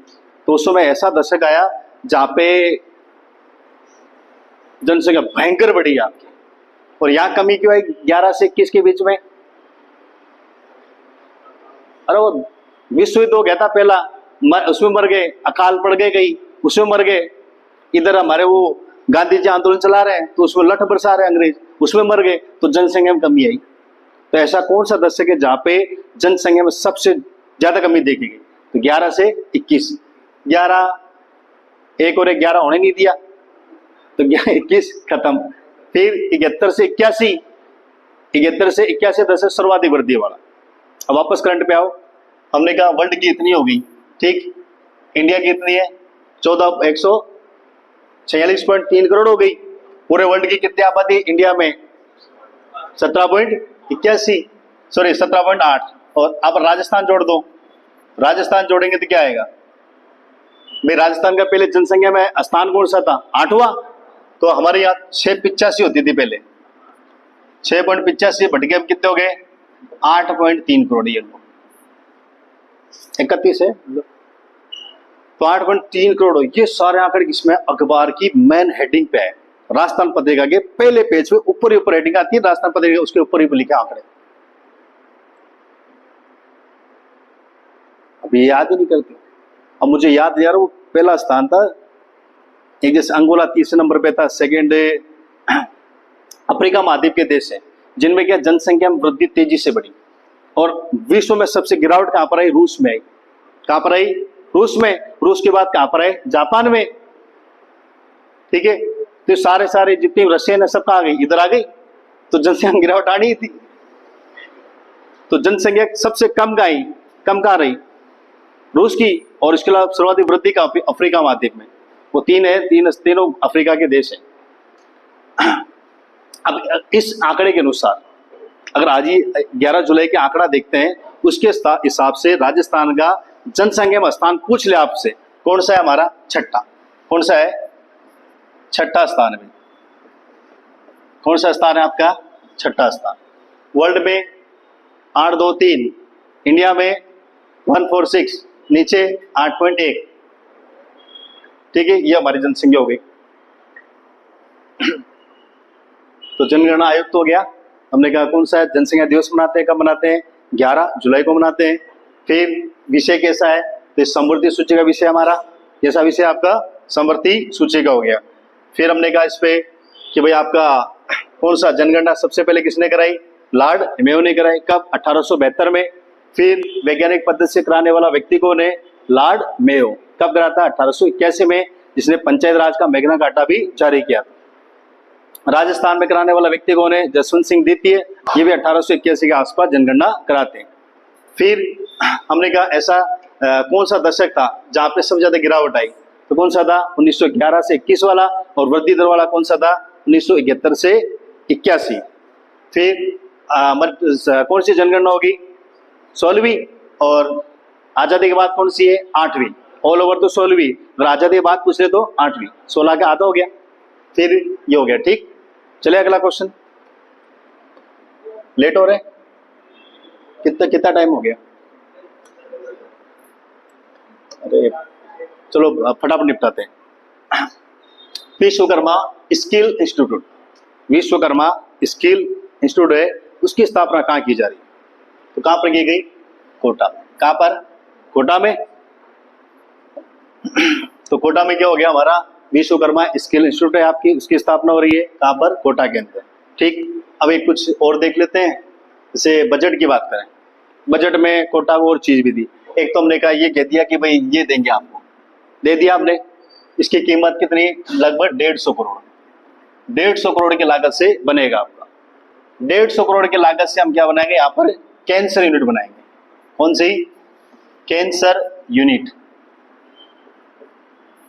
तो उस समय ऐसा दशक आया जहां पे जनसंख्या भयंकर बढ़ी आपकी, और यहां कमी क्यों है 11 से 21 के बीच में? अरे वो विश्व युद्ध हो गया था पहला, उसमें मर गए, अकाल पड़ गए कई, उसमें मर गए। इधर हमारे वो गांधी जी आंदोलन चला रहे हैं तो उसमें लठ बरसा रहे अंग्रेज, उसमें मर गए, तो जनसंख्या में कमी आई। तो ऐसा कौन सा दशक है जहां पे जनसंख्या में सबसे ज्यादा कमी देखी गई? तो 11 से 21, 11 एक और 11 होने नहीं दिया, तो 21 खत्म। फिर 71 से 81, 71 से 81 दशक सर्वाधिक वृद्धि वाला। अब वापस करंट पे आओ। हमने कहा वर्ल्ड की इतनी होगी, ठीक, इंडिया की इतनी है 146.3 करोड़ हो गई। पूरे वर्ल्ड की कितनी आबादी इंडिया में? 17.81, सॉरी 17.8। और अब राजस्थान जोड़ दो, राजस्थान जोड़ेंगे तो क्या आएगा भाई? राजस्थान का पहले जनसंख्या में स्थान कौन सा था? 8वां। तो हमारे यहाँ 685 होती थी पहले, 6.85 बढ़ के अब कितने हो गए? 8.3 करोड़। ये 31 है तो 8.3 करोड़। ये सारे आंकड़े इसमें अखबार की मेन हेडिंग पे है, राजस्थान पत्रिका के पहले पेज पे ऊपर ही ऊपर हेडिंग आती है राजस्थान पत्रिका, उसके ऊपर ही लिखे आंकड़े। अभी याद ही नहीं करते। अब मुझे याद यार वो पहला स्थान था, एक जैसे अंगोला तीसरे नंबर पे था, सेकेंड अफ्रीका महाद्वीप के देश है जिनमें क्या जनसंख्या में वृद्धि तेजी से बढ़ी। और विश्व में सबसे गिरावट कहां पर आई? रूस में आई। कहां पर आई? रूस में। रूस के बाद कहां पर आई? जापान में। ठीक है, तो सारे जितनी रशियन है सब कहां आ गई? इधर आ गई। तो जनसंख्या गिरावट आनी ही थी। तो जनसंख्या सबसे कम आई, कम कहां रही? रूस की। और इसके अलावा सर्वाधिक वृद्धि का अफ्रीका महाद्वीप में। वो तीनों अफ्रीका के देश हैं। अब इस आंकड़े के अनुसार अगर आज ही 11 जुलाई के आंकड़ा देखते हैं, उसके हिसाब से राजस्थान का जनसंख्या में स्थान पूछ ले आपसे, कौन सा है हमारा? छठा। कौन सा है? छठा स्थान में। कौन सा स्थान है आपका? छठा स्थान। वर्ल्ड में 823, इंडिया में 146, नीचे 8.1। ठीक है, ये हमारी जनसंख्या हो गई। तो जनगणना आयोग तो हो गया। हमने कहा कौन सा है? जनसंख्या दिवस मनाते हैं, कब मनाते हैं? 11 जुलाई को मनाते हैं। फिर विषय कैसा है? तो समवर्ती सूची का विषय हमारा, कैसा विषय आपका? समवर्ती सूची का हो गया। फिर हमने कहा इस पे कि भाई आपका कौन सा जनगणना सबसे पहले किसने कराई? लॉर्ड मेयो ने कराई। कब? 1872 में। फिर वैज्ञानिक पद्धति से कराने वाला व्यक्ति कौन है? Lord Mayo. कब करा था? 1881 में, जिसने पंचायत राज का मैग्ना कार्टा भी जारी किया था। राजस्थान में कराने वाला व्यक्ति कौन है? जसवंत सिंह द्वितीय। ये भी 1881 के आसपास जनगणना कराते हैं। फिर हमने कहा ऐसा कौन सा दशक था जहां पे सबसे ज्यादा गिरावट आई? तो कौन सा था? 1911 से 21 वाला। और वृद्धि दर वाला कौन सा था? 1971 से 81। फिर कौन सी जनगणना होगी? 16वीं। और आजादी के बाद कौन सी है? 8वीं। ऑल ओवर तो 16वीं, अगर आजादी के बाद पूछ ले तो 8वीं। 16 का आधा हो गया। फिर ये हो गया। ठीक, चलिए अगला क्वेश्चन। लेट हो रहे? कितना टाइम हो गया? अरे चलो फटाफट निपटाते हैं। Vishwakarma skill institute, Vishwakarma skill institute है, उसकी स्थापना कहाँ की जा रही है? तो कहां पर की गई? कोटा। कहां पर? कोटा में। तो कोटा में क्या हो गया हमारा? विश्वकर्मा स्किल इंस्टीट्यूट है आपकी, उसकी स्थापना हो रही है। कहां पर? कोटा के अंदर। ठीक, अब एक कुछ और देख लेते हैं। जैसे बजट की बात करें, बजट में कोटा को और चीज भी दी। एक तो हमने कहा ये कह दिया कि भाई ये देंगे आपको, दे दिया हमने। इसकी कीमत कितनी? लगभग 150 करोड़। 150 करोड़ की लागत से बनेगा आपका। 150 करोड़ की लागत से हम क्या बनाएंगे? यहाँ पर कैंसर यूनिट बनाएंगे। कौन सी? Cancer unit.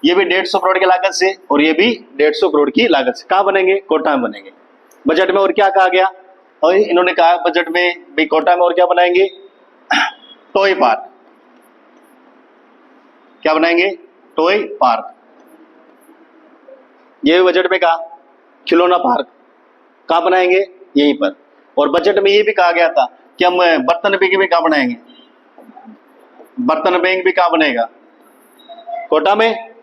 ये भी 150 करोड़ की लागत से, और ये भी 150 करोड़ की लागत से। कहाँ बनेंगे? कोटा में बनेंगे। बजट में और क्या कहा गया? और इन्होंने कहा बजट में भी कोटा में और क्या बनाएंगे? Toy park. क्या बनाएंगे? Toy park. ये भी बजट में कहा। खिलौना पार्क। कहाँ बनाएंगे? यहीं पर। और बजट में ये भी कहा गया था कि हम बर्तन बैंक भी कहाँ बनाएंगे? बर्तन बैंक भी कहाँ बनेगा? कोटा में।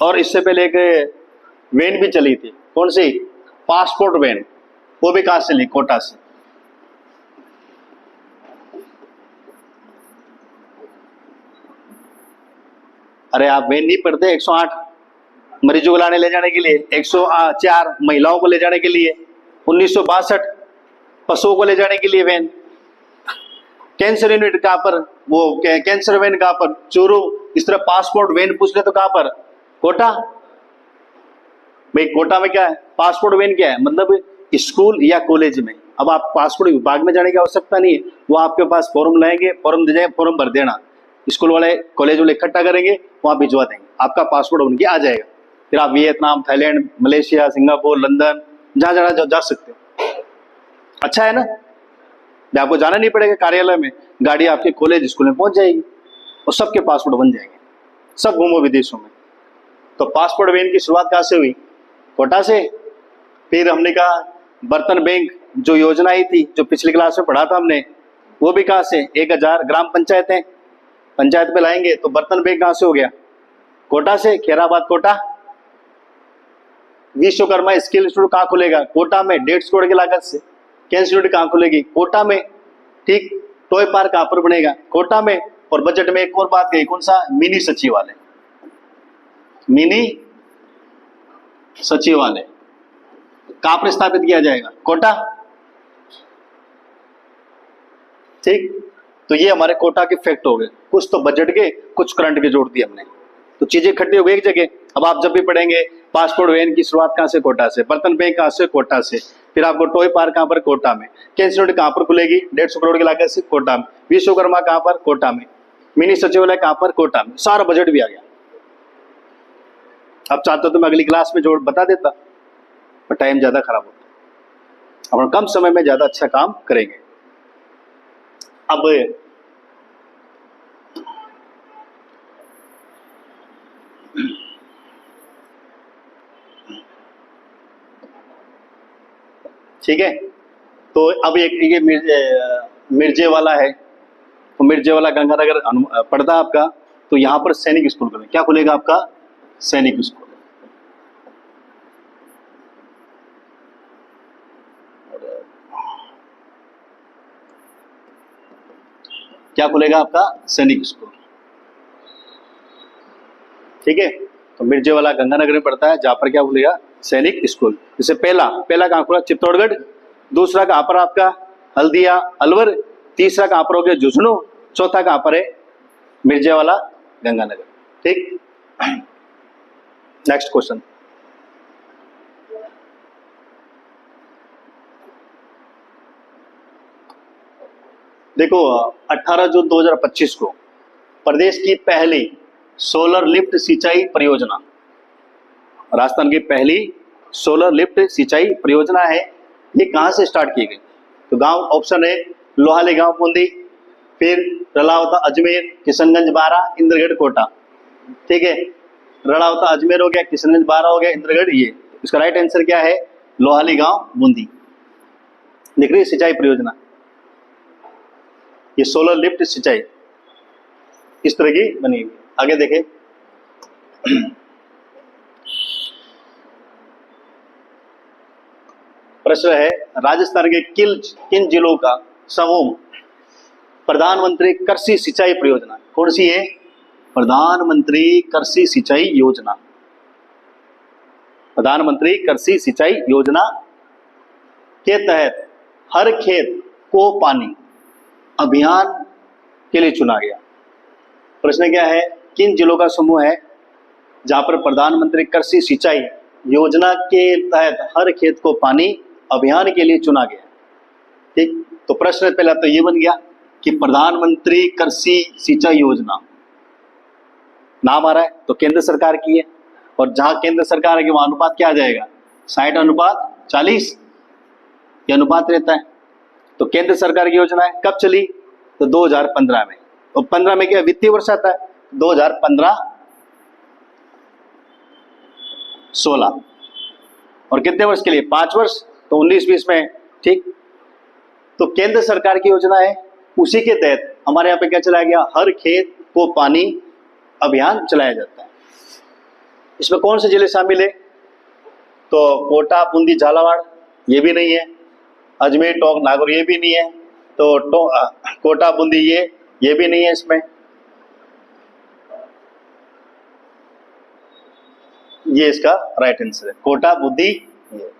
और इससे पहले एक वैन भी चली थी, कौन सी? Passport van. वो भी कहां से ली? कोटा से। अरे आप वैन नहीं पढ़ते? 108 मरीजों को लाने ले जाने के लिए, 104 महिलाओं को ले जाने के लिए, 1962 पशुओं को ले जाने के लिए वैन। कैंसर यूनिट कहां पर? वो कैंसर वैन कहां पर? चूरू। इस तरह पासपोर्ट वैन पूछ ले तो कहां पर? कोटा। भाई कोटा में क्या है? पासपोर्ट वैन क्या है? मतलब स्कूल या कॉलेज में। अब आप पासपोर्ट विभाग में जाने की आवश्यकता नहीं है, वो आपके पास फॉर्म लाएंगे, फॉर्म दे जाएंगे, फॉर्म भर देना, स्कूल वाले कॉलेज वाले इकट्ठा करेंगे, वहां भिजवा देंगे, आपका पासपोर्ट उनके आ जाएगा। फिर आप Vietnam, Thailand, Malaysia, Singapore, London, जहां जाना जा सकते हो। अच्छा है ना? आपको जाना नहीं पड़ेगा कार्यालय में, गाड़ी आपके कॉलेज स्कूल में पहुंच जाएगी और सबके पासपोर्ट बन जाएंगे, सब घूमो विदेशों में। तो पासपोर्ट वैन की शुरुआत कहां से हुई? कोटा से। फिर हमने कहा बर्तन बैंक जो योजना आई थी, जो पिछली क्लास में पढ़ा था हमने, वो भी कहां से? 1000 ग्राम पंचायतें, पंचायत पे लाएंगे तो बर्तन बैंक कहां से हो गया? कोटा से। खैराबाद कोटा। विश्वकर्मा स्किल इंस्टीट्यूट कहां खुलेगा? कोटा में, 150 करोड़ की लागत से। कैंसर इंस्टीट्यूट कहां खुलेगी? कोटा में। ठीक। टॉय पार्क कहां पर बनेगा? कोटा में। और बजट में एक और बात गई, कौन सा? मिनी सचिवालय। मिनी सचिवालय कहां पर स्थापित किया जाएगा? कोटा। ठीक। तो ये हमारे कोटा के फैक्ट हो गए, कुछ तो बजट के, कुछ करंट के जोड़ दिए हमने, तो चीजें इकट्ठी हो गई एक जगह। अब आप जब भी पढ़ेंगे पासपोर्ट वैन की शुरुआत कहां से? कोटा से। बर्तन बैंक कहां से? कोटा से। फिर आपको टॉय पार्क कहां पर? कोटा में। कैंसर इंस्टीट्यूट कहां पर खुलेगी? 150 करोड़ की लागत से। कोटा में। विश्वकर्मा कहां पर? कोटा में। मिनी सचिवालय कहां पर? कोटा में। सारा बजट भी आ गया। अब चाहते तो मैं अगली क्लास में जोड़ बता देता, पर टाइम ज्यादा खराब होता, अब कम समय में ज्यादा अच्छा काम करेंगे। अब ठीक है, तो अब एक ये मिर्जे वाला है, तो मिर्जे वाला गंगानगर पड़ता है आपका, तो यहाँ पर सैनिक स्कूल खुलेगा। क्या खुलेगा आपका? सैनिक स्कूल। क्या खुलेगा आपका? सैनिक स्कूल। ठीक है, तो मिर्जे वाला गंगानगर में पड़ता है, जहां पर क्या खुलेगा? सैनिक स्कूल। जैसे पहला कहां खुला? चित्तौड़गढ़। दूसरा कहां पर आपका? हल्दिया, अलवर। तीसरा कहां पर हो गया? झुंझुनू। चौथा कहां पर है? मिर्जे वाला गंगानगर। ठीक। Next question. देखो 18 जून 2025 को प्रदेश की पहली सोलर लिफ्ट सिंचाई परियोजना, राजस्थान की पहली सोलर लिफ्ट सिंचाई परियोजना है, ये कहां से स्टार्ट की गई? तो गांव ऑप्शन है लोहाली गांव बूंदी, फिर रलावता अजमेर, किशनगंज बारा, इंद्रगढ़ कोटा। ठीक है, रलावता अजमेर हो गया, किशनगंज बारा हो गया, इंद्रगढ़ ये। इसका राइट आंसर क्या है? लोहाली गांव बूंदी। दिख रही सिंचाई परियोजना, ये सोलर लिफ्ट सिंचाई इस तरह की बनी हुई। आगे देखें। प्रश्न है राजस्थान के किन जिलों का समूह प्रधानमंत्री कृषि सिंचाई परियोजना, कौन सी है? प्रधानमंत्री कृषि सिंचाई योजना। प्रधानमंत्री कृषि सिंचाई योजना के तहत हर खेत को पानी अभियान के लिए चुना गया। प्रश्न क्या है? किन जिलों का समूह है जहां पर प्रधानमंत्री कृषि सिंचाई योजना के तहत हर खेत को पानी अभियान के लिए चुना गया? ठीक, तो प्रश्न पहला तो ये बन गया कि प्रधानमंत्री कृषि सिंचाई योजना नाम आ रहा है तो केंद्र सरकार की है, और जहां केंद्र सरकार है कि वहां अनुपात क्या आ जाएगा? 60:40 ये अनुपात रहता है। तो केंद्र सरकार की योजना है, कब चली? तो 2015 में। और 15 में क्या वित्तीय वर्ष आता है? 2015-16। और कितने वर्ष के लिए? 5 वर्ष, तो 19-20 में। ठीक, तो केंद्र सरकार की योजना है, उसी के तहत हमारे यहाँ पे क्या चलाया गया? हर खेत को पानी अभियान चलाया जाता है। इसमें कौन से जिले शामिल है? तो कोटा, बूंदी, झालावाड़ ये भी नहीं है, अजमेर, टोंक, नागौर ये भी नहीं है, तो कोटा, बूंदी ये भी नहीं है इसमें। ये इसका राइट आंसर है, कोटा, बूंदी ये।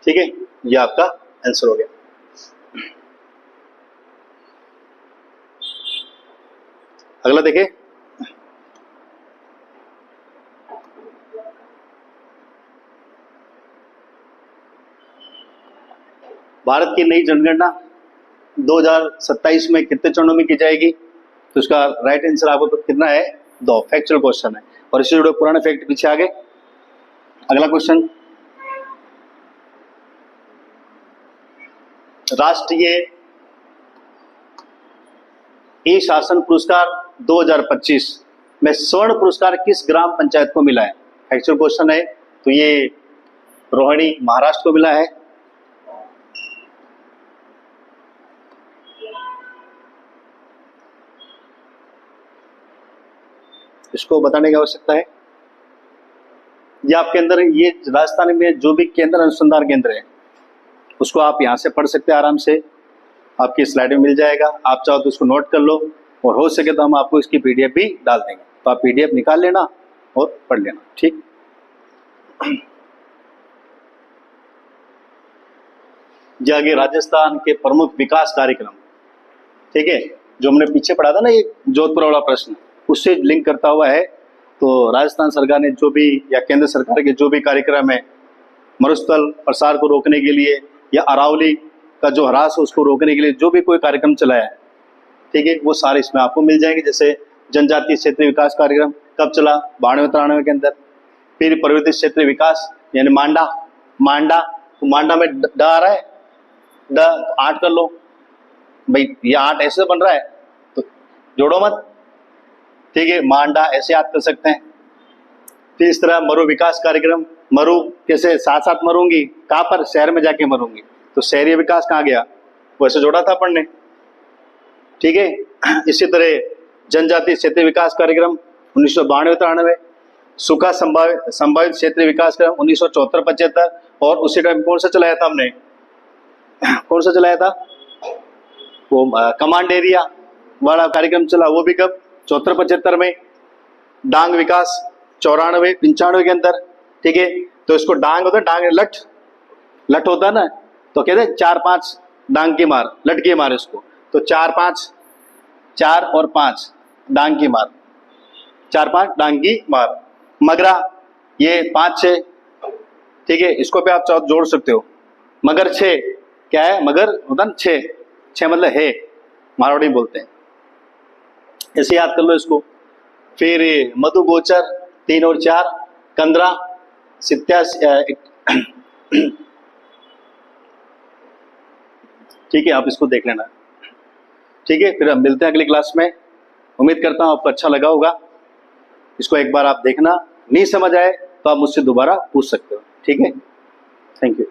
ठीक है, ये आपका आंसर हो गया। अगला देखिए, भारत की नई जनगणना 2027 में कितने चरणों में की जाएगी? तो उसका राइट आंसर आपको कितना है? 2। फैक्चुअल क्वेश्चन है और इससे जुड़े पुराने फैक्ट पीछे आगे। अगला क्वेश्चन, राष्ट्रीय ई शासन पुरस्कार 2025 में स्वर्ण पुरस्कार किस ग्राम पंचायत को मिला है? फैक्चुअल क्वेश्चन है, तो ये रोहिणी महाराष्ट्र को मिला है। इसको बताने की आवश्यकता है। ये आपके अंदर ये राजस्थान में जो भी केंद्र अनुसंधान केंद्र है उसको आप यहाँ से पढ़ सकते हैं आराम से, आपकी स्लाइड में मिल जाएगा। आप चाहो तो उसको नोट कर लो और हो सके तो हम आपको इसकी पीडीएफ भी डाल देंगे, तो आप पीडीएफ निकाल लेना और पढ़ लेना। ठीक, ये आगे राजस्थान के प्रमुख विकास कार्यक्रम, ठीक है, जो हमने पीछे पढ़ा था ना ये जोधपुर वाला प्रश्न, उससे लिंक करता हुआ है। तो राजस्थान सरकार ने जो भी या केंद्र सरकार के जो भी कार्यक्रम है मरुस्थल प्रसार को रोकने के लिए या अरावली का जो ह्रास है उसको रोकने के लिए जो भी कोई कार्यक्रम चलाया है, ठीक है, वो सारे इसमें आपको मिल जाएंगे। जैसे जनजातीय क्षेत्रीय विकास कार्यक्रम कब चला? 92-93 के अंदर। फिर पर्वतीय क्षेत्रीय विकास यानी मांडा, तो मांडा में ड आ रहा है, ड 8 कर लो भाई, ये 8 ऐसे बन रहा है तो जोड़ो मत, ठीक है, मांडा ऐसे याद कर सकते हैं। फिर इस तरह मरु विकास कार्यक्रम, मरु कैसे साथ साथ मरूंगी, कहाँ पर? शहर में जाके मरूंगी, तो शहरी विकास कहाँ गया? वैसे जोड़ा था अपन ने, ठीक है। इसी तरह जनजातीय क्षेत्रीय विकास कार्यक्रम 1992-93, सूखा संभावित क्षेत्रीय विकास कार्यक्रम 1974-75, और उसी टाइम कौन सा चलाया था हमने? कौन सा चलाया था? वो कमांड एरिया वाला कार्यक्रम चला, वो भी कब? 74-75 में। डांग विकास 94-95 के अंदर, ठीक है। तो इसको डांग होता है, डांग लट होता है ना, तो कहते हैं 4-5 डांग की मार, लट की मार इसको, तो 4 और 5 डांग की मार, 4-5 डांग की मार। मगरा ये 5-6, ठीक है, इसको भी आप जोड़ सकते हो। मगर 6 क्या है? मगर होता ना 6 मतलब है, मारवाड़ी बोलते हैं, ऐसे याद कर लो इसको। फिर मधु गोचर 3 और 4, कंदरा 87, ठीक है, आप इसको देख लेना, ठीक है। फिर हम मिलते हैं अगली क्लास में। उम्मीद करता हूं आपको अच्छा लगा होगा। इसको एक बार आप देखना, नहीं समझ आए तो आप मुझसे दोबारा पूछ सकते हो, ठीक है। Thank you.